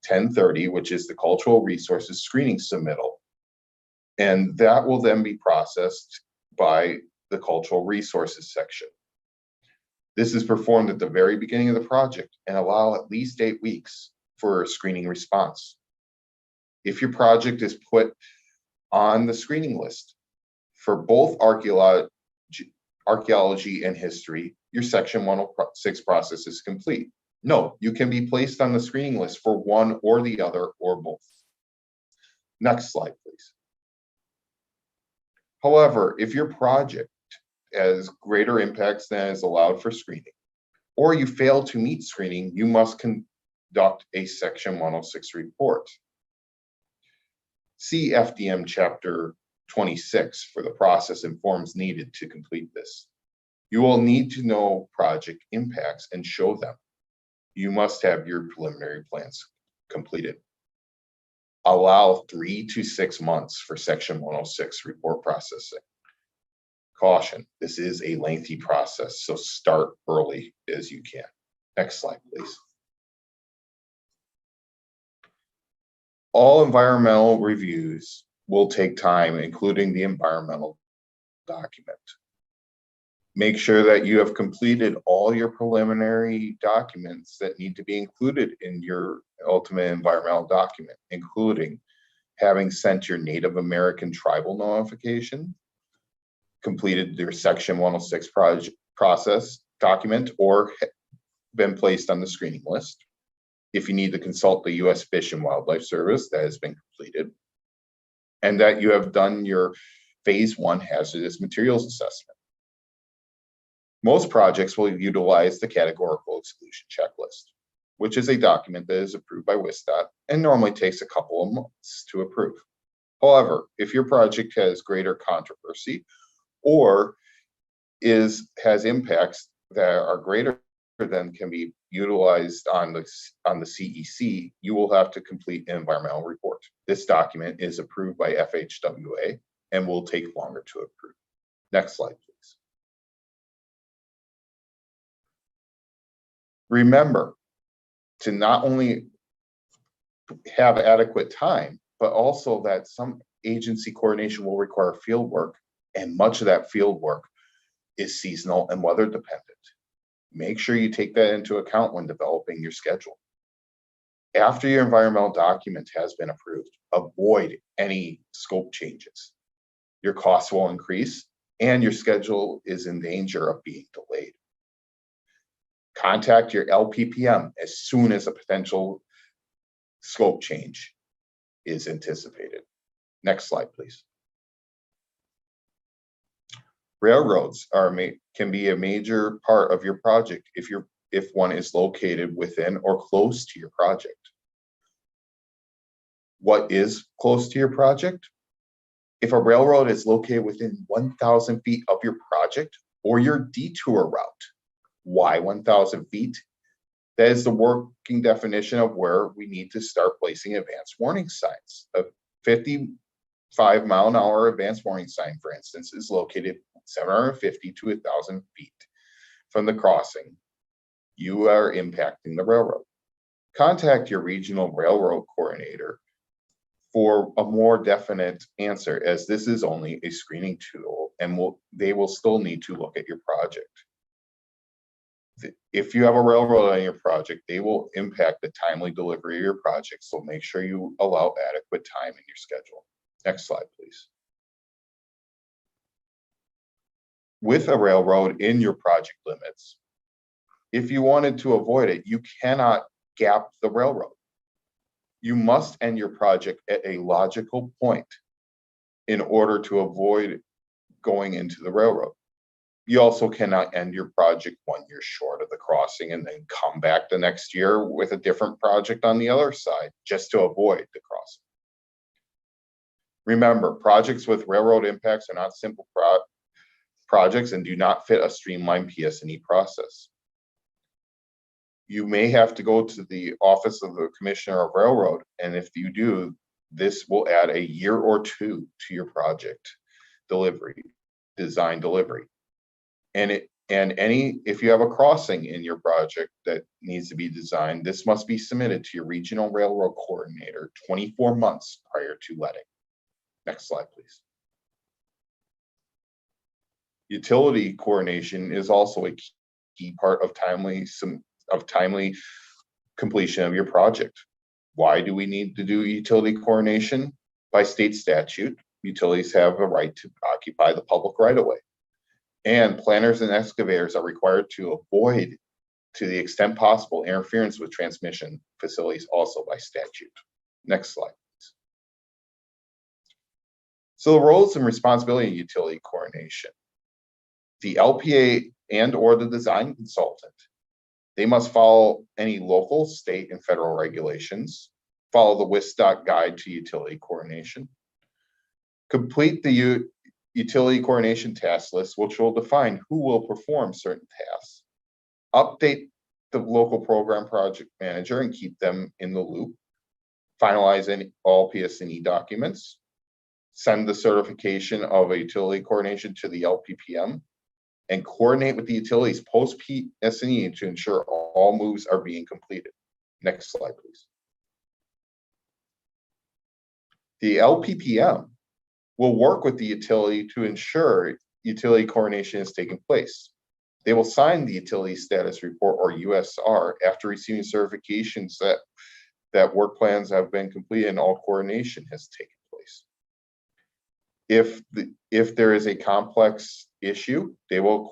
1030, which is the Cultural Resources Screening Submittal. And that will then be processed by the Cultural Resources section. This is performed at the very beginning of the project and allow at least 8 weeks for a screening response. If your project is put on the screening list for both archaeology and history, your Section 106 process is complete. No, you can be placed on the screening list for one or the other or both. Next slide, please. However, if your project has greater impacts than is allowed for screening, or you fail to meet screening, you must conduct a Section 106 report. See FDM Chapter 26 for the process and forms needed to complete this. You will need to know project impacts and show them. You must have your preliminary plans completed. Allow 3 to 6 months for Section 106 report processing. Caution, this is a lengthy process, so start early as you can. Next slide, please. All environmental reviews will take time, including the environmental document. Make sure that you have completed all your preliminary documents that need to be included in your ultimate environmental document, including having sent your Native American tribal notification, completed your Section 106 process document, or been placed on the screening list. If you need to consult the U.S. Fish and Wildlife Service, that has been completed. And that you have done your Phase 1 hazardous materials assessment. Most projects will utilize the Categorical Exclusion Checklist, which is a document that is approved by WisDOT and normally takes a couple of months to approve. However, if your project has greater controversy or has impacts that are greater than can be utilized on the CEC, you will have to complete an environmental report. This document is approved by FHWA and will take longer to approve. Next slide, please. Remember to not only have adequate time, but also that some agency coordination will require field work, and much of that field work is seasonal and weather dependent. Make sure you take that into account when developing your schedule. After your environmental document has been approved, avoid any scope changes. Your costs will increase and your schedule is in danger of being delayed. Contact your LPPM as soon as a potential scope change is anticipated. Next slide, please. Railroads can be a major part of your project if one is located within or close to your project. What is close to your project? If a railroad is located within 1,000 feet of your project or your detour route, why 1,000 feet? That is the working definition of where we need to start placing advanced warning signs. A 55-mile-an-hour advanced warning sign, for instance, is located 750 to 1,000 feet from the crossing. You are impacting the railroad. Contact your regional railroad coordinator for a more definite answer, as this is only a screening tool and they will still need to look at your project. If you have a railroad on your project, they will impact the timely delivery of your project, so make sure you allow adequate time in your schedule. Next slide, please. With a railroad in your project limits, if you wanted to avoid it, you cannot gap the railroad. You must end your project at a logical point in order to avoid going into the railroad. You also cannot end your project 1 year short of the crossing and then come back the next year with a different project on the other side just to avoid the crossing. Remember, projects with railroad impacts are not simple projects and do not fit a streamlined PS&E process. You may have to go to the Office of the Commissioner of Railroad, and if you do, this will add a year or two to your project design delivery. And And if you have a crossing in your project that needs to be designed, this must be submitted to your regional railroad coordinator 24 months prior to letting. Next slide, please. Utility coordination is also a key part of timely completion of your project. Why do we need to do utility coordination? By state statute, utilities have a right to occupy the public right-of-way. And planners and excavators are required to avoid, to the extent possible, interference with transmission facilities also by statute. Next slide, please. So the roles and responsibility of utility coordination. The LPA and or the design consultant, they must follow any local, state, and federal regulations, follow the WisDOT guide to utility coordination, complete the utility coordination task list, which will define who will perform certain tasks, update the local program project manager and keep them in the loop, finalize all PS&E documents, send the certification of a utility coordination to the LPPM, and coordinate with the utilities post PS&E to ensure all moves are being completed. Next slide, please. The LPPM will work with the utility to ensure utility coordination is taking place. They will sign the utility status report or USR after receiving certifications that work plans have been completed and all coordination has taken place. If there is a complex issue, they will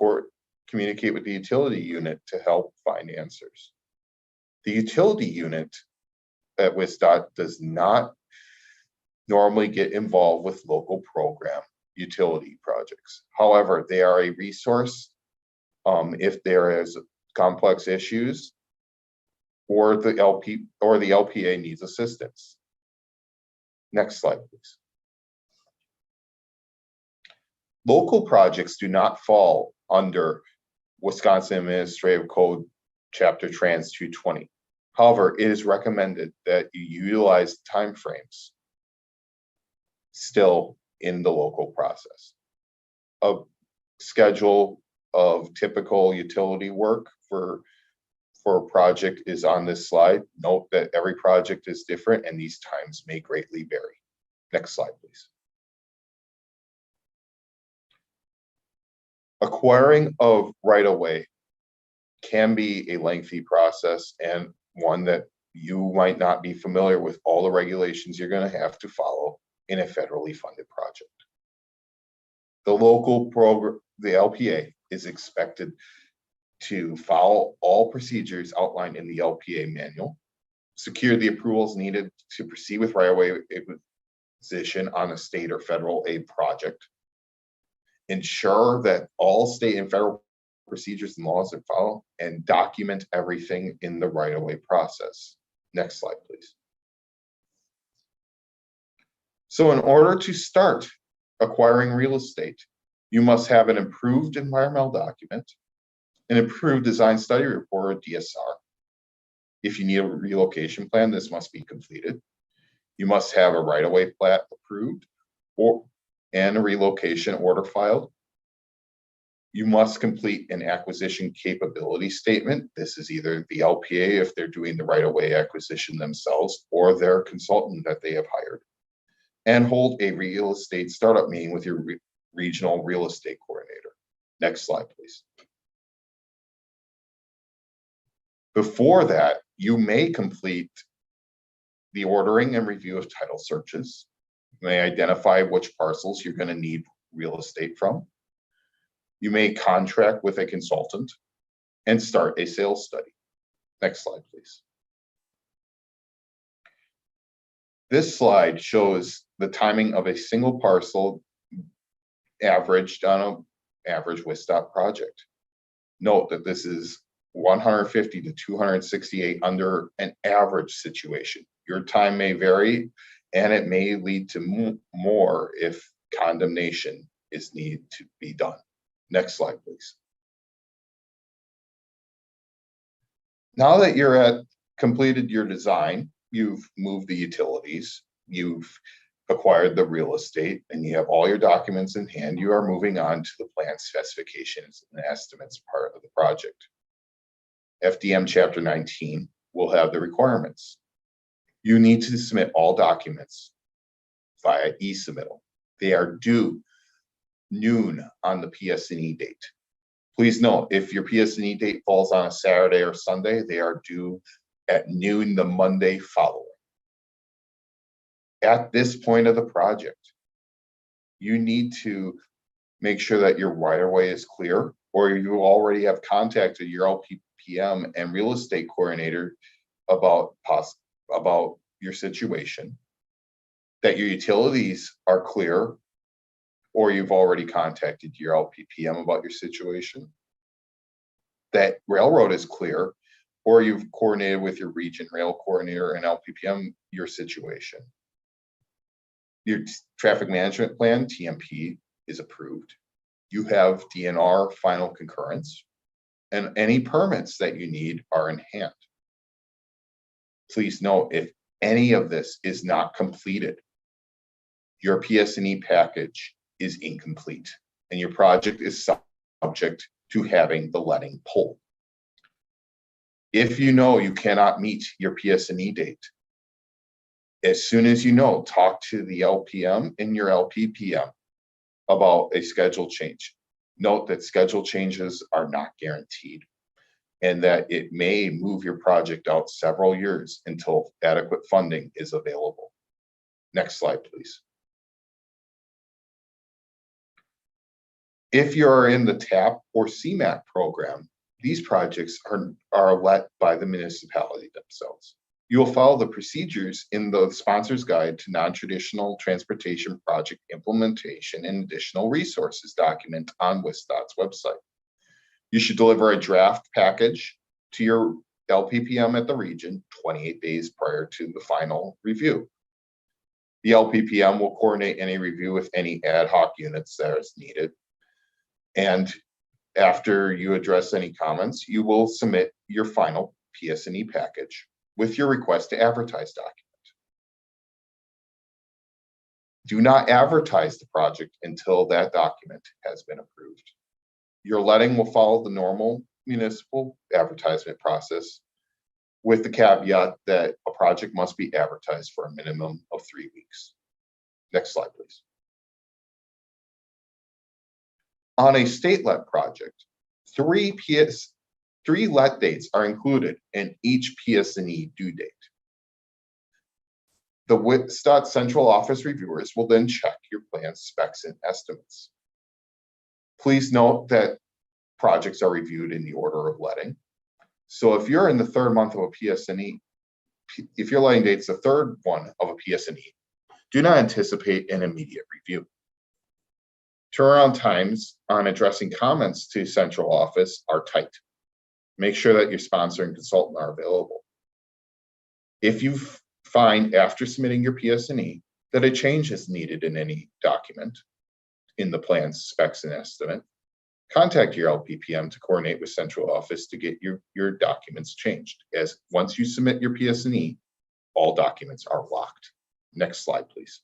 communicate with the utility unit to help find answers. The utility unit at WisDOT does not normally get involved with local program utility projects. However, they are a resource if there is complex issues or the LPA needs assistance. Next slide, please. Local projects do not fall under Wisconsin Administrative Code Chapter Trans 220. However, it is recommended that you utilize timeframes still in the local process. A schedule of typical utility work for a project is on this slide. Note that every project is different and these times may greatly vary. Next slide, please. Acquiring of right-of-way can be a lengthy process and one that you might not be familiar with all the regulations you're going to have to follow in a federally funded project. The local program, the LPA, is expected to follow all procedures outlined in the LPA manual, secure the approvals needed to proceed with right-of-way acquisition on a state or federal aid project, ensure that all state and federal procedures and laws are followed, and document everything in the right-of-way process. Next slide, please. So in order to start acquiring real estate, you must have an approved environmental document, an approved design study report or DSR. If you need a relocation plan, this must be completed. You must have a right-of-way plat approved and a relocation order filed. You must complete an acquisition capability statement. This is either the LPA if they're doing the right-of-way acquisition themselves or their consultant that they have hired. And hold a real estate startup meeting with your regional real estate coordinator. Next slide, please. Before that, you may complete the ordering and review of title searches. You may identify which parcels you're going to need real estate from. You may contract with a consultant and start a sales study. Next slide, please. This slide shows the timing of a single parcel averaged on an average WisDOT project. Note that this is 150 to 268 under an average situation. Your time may vary and it may lead to more if condemnation is needed to be done. Next slide, please. Now that you're completed your design, you've moved the utilities, you've acquired the real estate and you have all your documents in hand, you are moving on to the plan specifications and estimates part of the project. FDM Chapter 19 will have the requirements. You need to submit all documents via e-submittal. They are due noon on the PS&E date. Please note, if your PS&E date falls on a Saturday or Sunday, they are due at noon the Monday following. At this point of the project, you need to make sure that your right-of-way is clear, or you already have contacted your LPPM and real estate coordinator about your situation, that your utilities are clear, or you've already contacted your LPPM about your situation, that railroad is clear, or you've coordinated with your region rail coordinator and LPPM your situation. Your traffic management plan, TMP, is approved. You have DNR final concurrence, and any permits that you need are in hand. Please note, if any of this is not completed, your PS&E package is incomplete and your project is subject to having the letting pulled. If you know you cannot meet your PS&E date, as soon as you know, talk to the LPM and your LPPM about a schedule change. Note that schedule changes are not guaranteed and that it may move your project out several years until adequate funding is available. Next slide, please. If you're in the TAP or Cmaq program, these projects are let by the municipality themselves. You will follow the procedures in the Sponsor's Guide to Non-Traditional Transportation Project Implementation and Additional Resources document on WisDOT's website. You should deliver a draft package to your LPPM at the region 28 days prior to the final review. The LPPM will coordinate any review with any ad hoc units that is needed. And after you address any comments, you will submit your final PS&E package with your request to advertise document. Do not advertise the project until that document has been approved. Your letting will follow the normal municipal advertisement process, with the caveat that a project must be advertised for a minimum of 3 weeks. Next slide, please. On a state-led project, 3 let dates are included in each PS&E due date. The WisDOT central office reviewers will then check your plan specs and estimates. Please note that projects are reviewed in the order of letting. So if you're in the 3rd month of a PS&E, if your letting date's the 3rd one of a PS&E, do not anticipate an immediate review. Turnaround times on addressing comments to central office are tight. Make sure that your sponsor and consultant are available. If you find after submitting your PS&E that a change is needed in any document in the plan specs and estimate, contact your LPPM to coordinate with central office to get your documents changed, as once you submit your PS&E, all documents are locked. Next slide, please.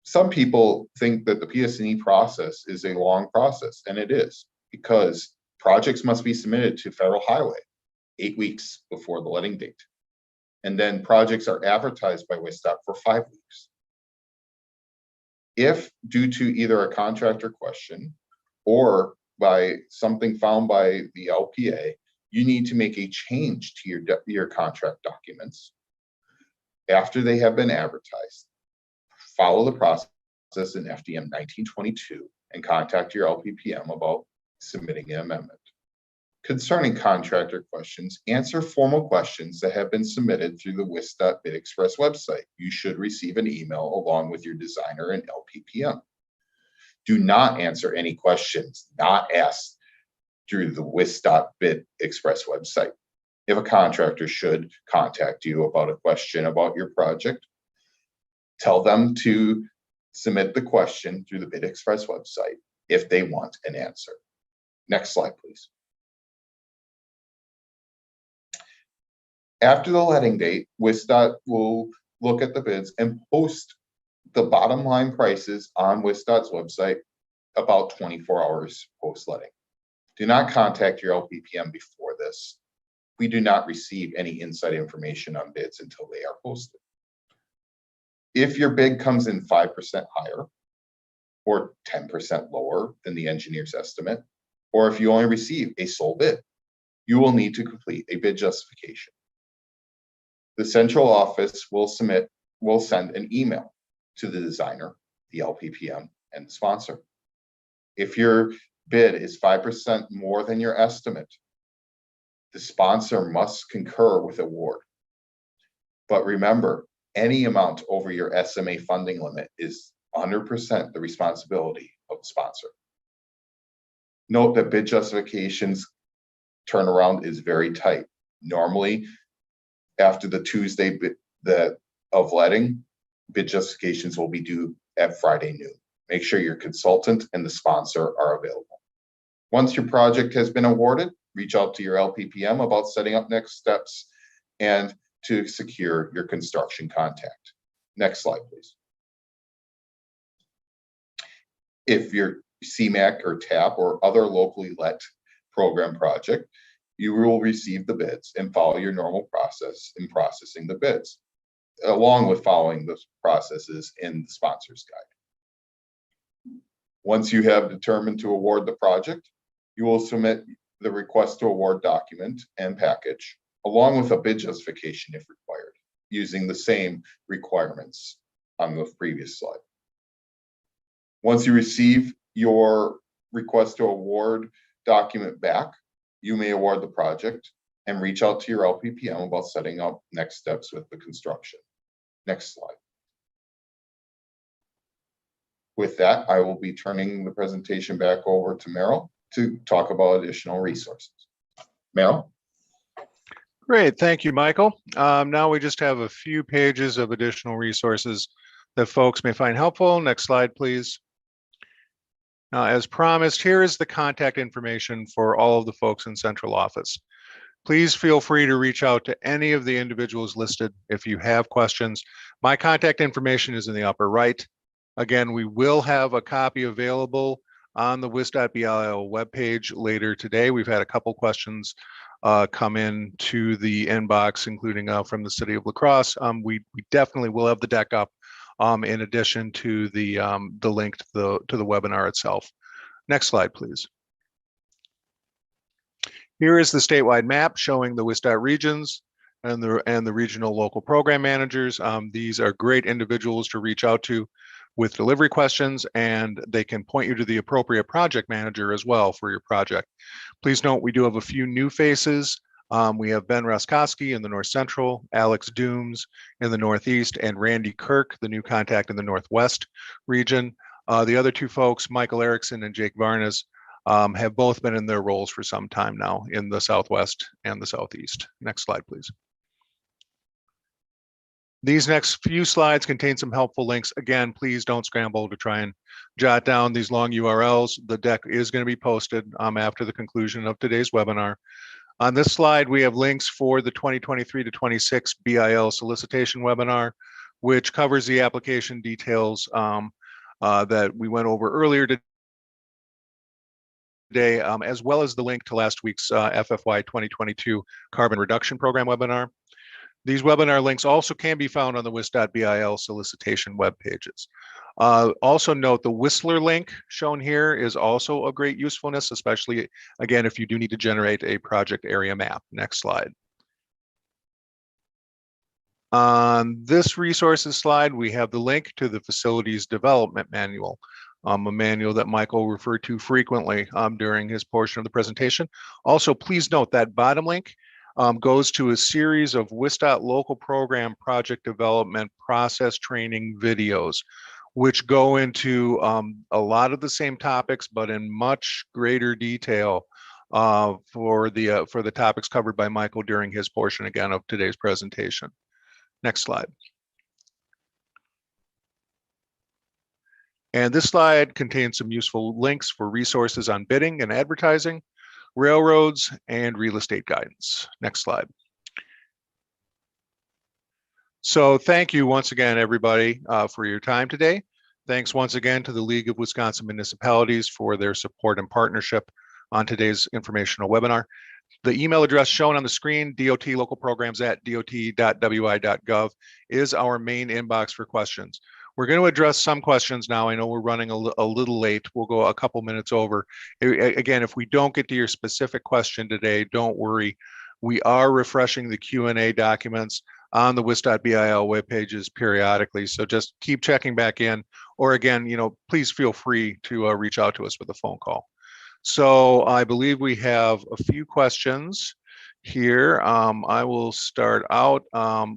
Some people think that the PS&E process is a long process, and it is, because projects must be submitted to Federal Highway 8 weeks before the letting date. And then projects are advertised by WisDOT for 5 weeks. If due to either a contractor question or by something found by the LPA, you need to make a change to your contract documents after they have been advertised, follow the process in FDM 1922 and contact your LPPM about submitting an amendment. Concerning contractor questions, answer formal questions that have been submitted through the WisDOT Bid Express website. You should receive an email along with your designer and LPPM. Do not answer any questions not asked through the WisDOT Bid Express website. If a contractor should contact you about a question about your project, tell them to submit the question through the Bid Express website if they want an answer. Next slide, please. After the letting date, WisDOT will look at the bids and post the bottom line prices on WisDOT's website about 24 hours post letting. Do not contact your LPPM before this. We do not receive any inside information on bids until they are posted. If your bid comes in 5% higher or 10% lower than the engineer's estimate, or if you only receive a sole bid, you will need to complete a bid justification. The central office will send an email to the designer, the LPPM, and the sponsor. If your bid is 5% more than your estimate, the sponsor must concur with award. But remember, any amount over your SMA funding limit is 100% the responsibility of the sponsor. Note that bid justifications turnaround is very tight. Normally, after the Tuesday of letting, bid justifications will be due at Friday noon. Make sure your consultant and the sponsor are available. Once your project has been awarded, reach out to your LPPM about setting up next steps and to secure your construction contact. Next slide, please. If your Cmaq or TAP or other locally let program project, you will receive the bids and follow your normal process in processing the bids, along with following the processes in the sponsor's guide. Once you have determined to award the project, you will submit the request to award document and package, along with a bid justification if required, using the same requirements on the previous slide. Once you receive your request to award document back, you may award the project and reach out to your LPPM about setting up next steps with the construction. Next slide. With that, I will be turning the presentation back over to Merrill to talk about additional resources. Merrill? Great, thank you, Michael. Now we just have a few pages of additional resources that folks may find helpful. Next slide, please. Now, as promised, here is the contact information for all of the folks in central office. Please feel free to reach out to any of the individuals listed if you have questions. My contact information is in the upper right. Again, we will have a copy available on the WisDOT webpage later today. We've had a couple questions come in to the inbox, including from the city of La Crosse. We definitely will have the deck up in addition to the link to the webinar itself. Next slide, please. Here is the statewide map showing the WisDOT regions and the regional local program managers. These are great individuals to reach out to with delivery questions, and they can point you to the appropriate project manager as well for your project. Please note, we do have a few new faces. We have Ben Raskowski in the North Central, Alex Dooms in the Northeast, and Randy Kirk, the new contact in the Northwest region. The other two folks, Michael Erickson and Jake Varnes, have both been in their roles for some time now in the Southwest and the Southeast. Next slide, please. These next few slides contain some helpful links. Again, please don't scramble to try and jot down these long URLs. The deck is going to be posted after the conclusion of today's webinar. On this slide, we have links for the 2023 to 26 BIL solicitation webinar, which covers the application details that we went over earlier today, as well as the link to last week's FFY 2022 Carbon Reduction Program webinar. These webinar links also can be found on the WisDOT BIL solicitation web pages. Also note the Whistler link shown here is also of great usefulness, especially, again, if you do need to generate a project area map. Next slide. On this resources slide, we have the link to the Facilities Development Manual, a manual that Michael referred to frequently during his portion of the presentation. Also, please note that bottom link goes to a series of WisDOT local program project development process training videos, which go into a lot of the same topics, but in much greater detail for the topics covered by Michael during his portion, again, of today's presentation. Next slide. And this slide contains some useful links for resources on bidding and advertising, railroads, and real estate guidance. Next slide. So thank you once again, everybody, for your time today. Thanks once again to the League of Wisconsin Municipalities for their support and partnership on today's informational webinar. The email address shown on the screen, dot.wi.gov, is our main inbox for questions. We're going to address some questions now. I know we're running a little late. We'll go a couple minutes over. Again, if we don't get to your specific question today, don't worry. We are refreshing the Q&A documents on the WisDOT.bil web pages periodically. So just keep checking back in, or again, please feel free to reach out to us with a phone call. So I believe we have a few questions here. I will start out.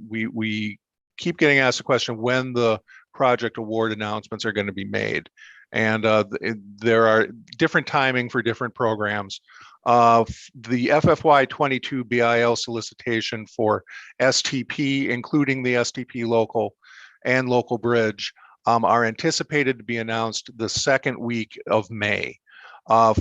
We keep getting asked the question when the project award announcements are going to be made. And there are different timing for different programs. The FFY 22 BIL solicitation for STP, including the STP Local and Local Bridge, are anticipated to be announced the second week of May.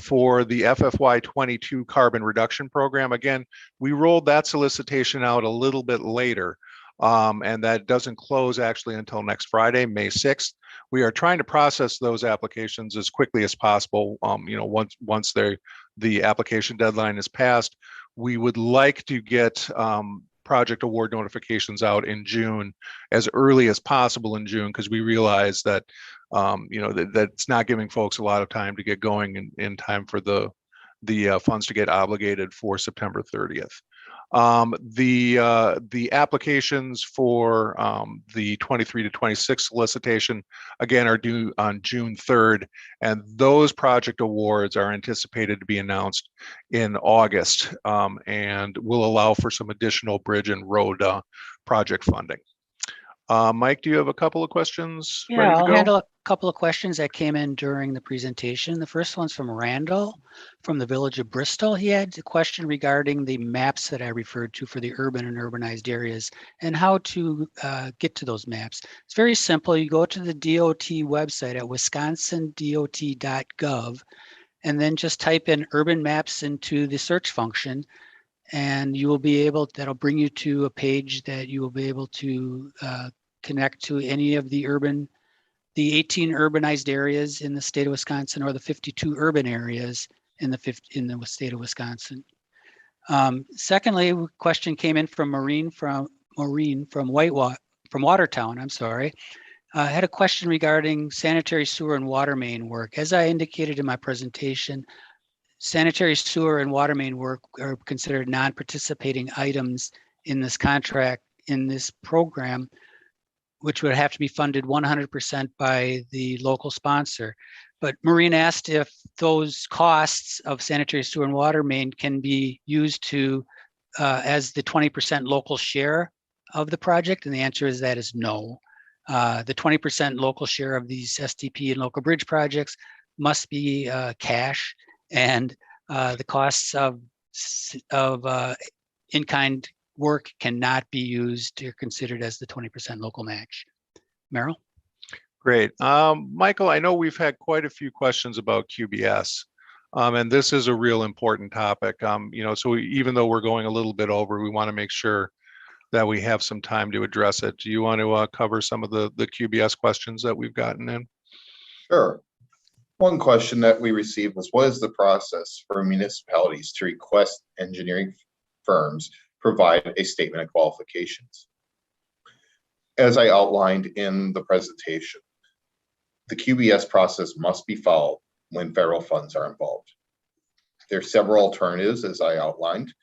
For the FFY 22 carbon reduction program, again, we rolled that solicitation out a little bit later, and that doesn't close actually until next Friday, May 6th. We are trying to process those applications as quickly as possible. Once the application deadline is passed, we would like to get project award notifications out in June, as early as possible in June, because we realize that that's not giving folks a lot of time to get going in time for the funds to get obligated for September 30th. The applications for the 23 to 26 solicitation, again, are due on June 3rd, and those project awards are anticipated to be announced in August, and will allow for some additional bridge and road project funding. Mike, do you have a couple of questions ready to I'll go? handle a couple of questions that came in during the presentation. The first one's from Randall from the Village of Bristol. He had a question regarding the maps that I referred to for the urban and urbanized areas and how to get to those maps. It's very simple. You go to the DOT website at wisconsindot.gov and then just type in urban maps into the search function, and you will be able, that'll bring you to a page that you will be able to connect to any of the 18 urbanized areas in the state of Wisconsin, or the 52 urban areas in the state of Wisconsin. Secondly, a question came in from Maureen from Watertown. I'm sorry. I had a question regarding sanitary sewer and water main work. As I indicated in my presentation, sanitary sewer and water main work are considered non-participating items in this contract, in this program, which would have to be funded 100% by the local sponsor. But Maureen asked if those costs of sanitary sewer and water main can be used to as the 20% local share of the project, and the answer is that is no. The 20% local share of these STP and local bridge projects must be cash, and the costs of in-kind work cannot be used or considered as the 20% local match. Merrill? Great. Michael, I know we've had quite a few questions about QBS, and this is a real important topic. So even though we're going a little bit over, we want to make sure that we have some time to address it. Do you want to cover some of the QBS questions that we've gotten in? Sure. One question that we received was, what is the process for municipalities to request engineering firms provide a statement of qualifications? As I outlined in the presentation, the QBS process must be followed when federal funds are involved. There are several alternatives, as I outlined.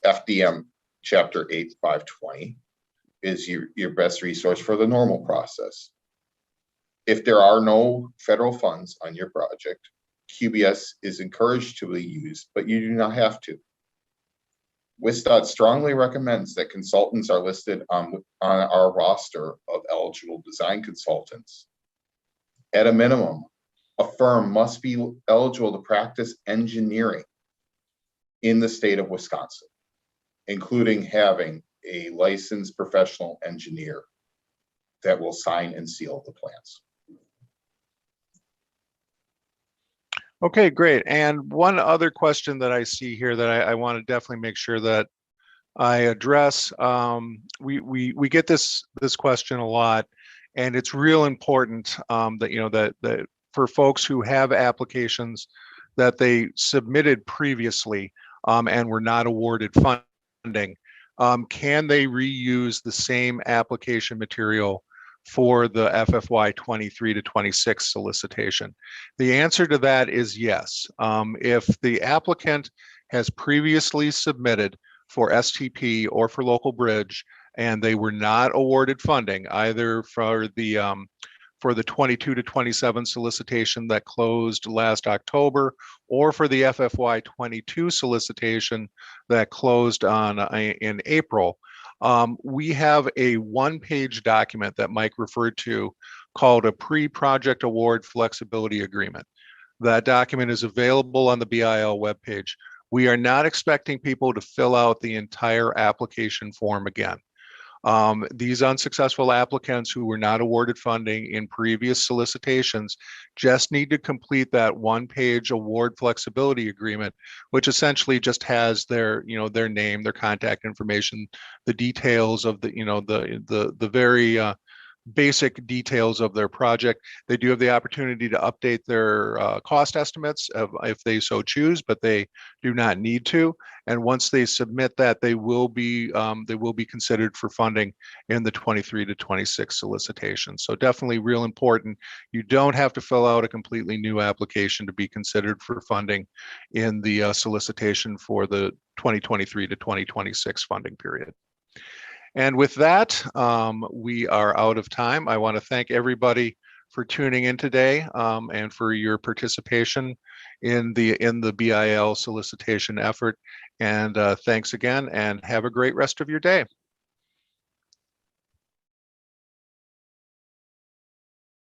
FDM Chapter 8520 is your best resource for the normal process. If there are no federal funds on your project, QBS is encouraged to be used, but you do not have to. WisDOT strongly recommends that consultants are listed on our roster of eligible design consultants. At a minimum, a firm must be eligible to practice engineering in the state of Wisconsin, including having a licensed professional engineer that will sign and seal the plans. Okay, great. And one other question that I see here that I want to definitely make sure that I address, we get this question a lot, and it's real important that, you know, that for folks who have applications that they submitted previously and were not awarded funding, can they reuse the same application material for the FFY 23 to 26 solicitation? The answer to that is yes. If the applicant has previously submitted for STP or for local bridge and they were not awarded funding either for the 22 to 27 solicitation that closed last October, or for the FFY 22 solicitation that closed in April, we have a one-page document that Mike referred to called a pre-project award flexibility agreement. That document is available on the BIL webpage. We are not expecting people to fill out the entire application form again. These unsuccessful applicants who were not awarded funding in previous solicitations just need to complete that one-page award flexibility agreement, which essentially just has their, you know, their name, their contact information, the details of the, you know, the very basic details of their project. They do have the opportunity to update their cost estimates if they so choose, but they do not need to. And once they submit that, they will be considered for funding in the 23 to 26 solicitation. So definitely real important. You don't have to fill out a completely new application to be considered for funding in the solicitation for the 2023 to 2026 funding period. And with that, we are out of time. I want to thank everybody for tuning in today and for your participation in the BIL solicitation effort. And thanks again, and have a great rest of your day.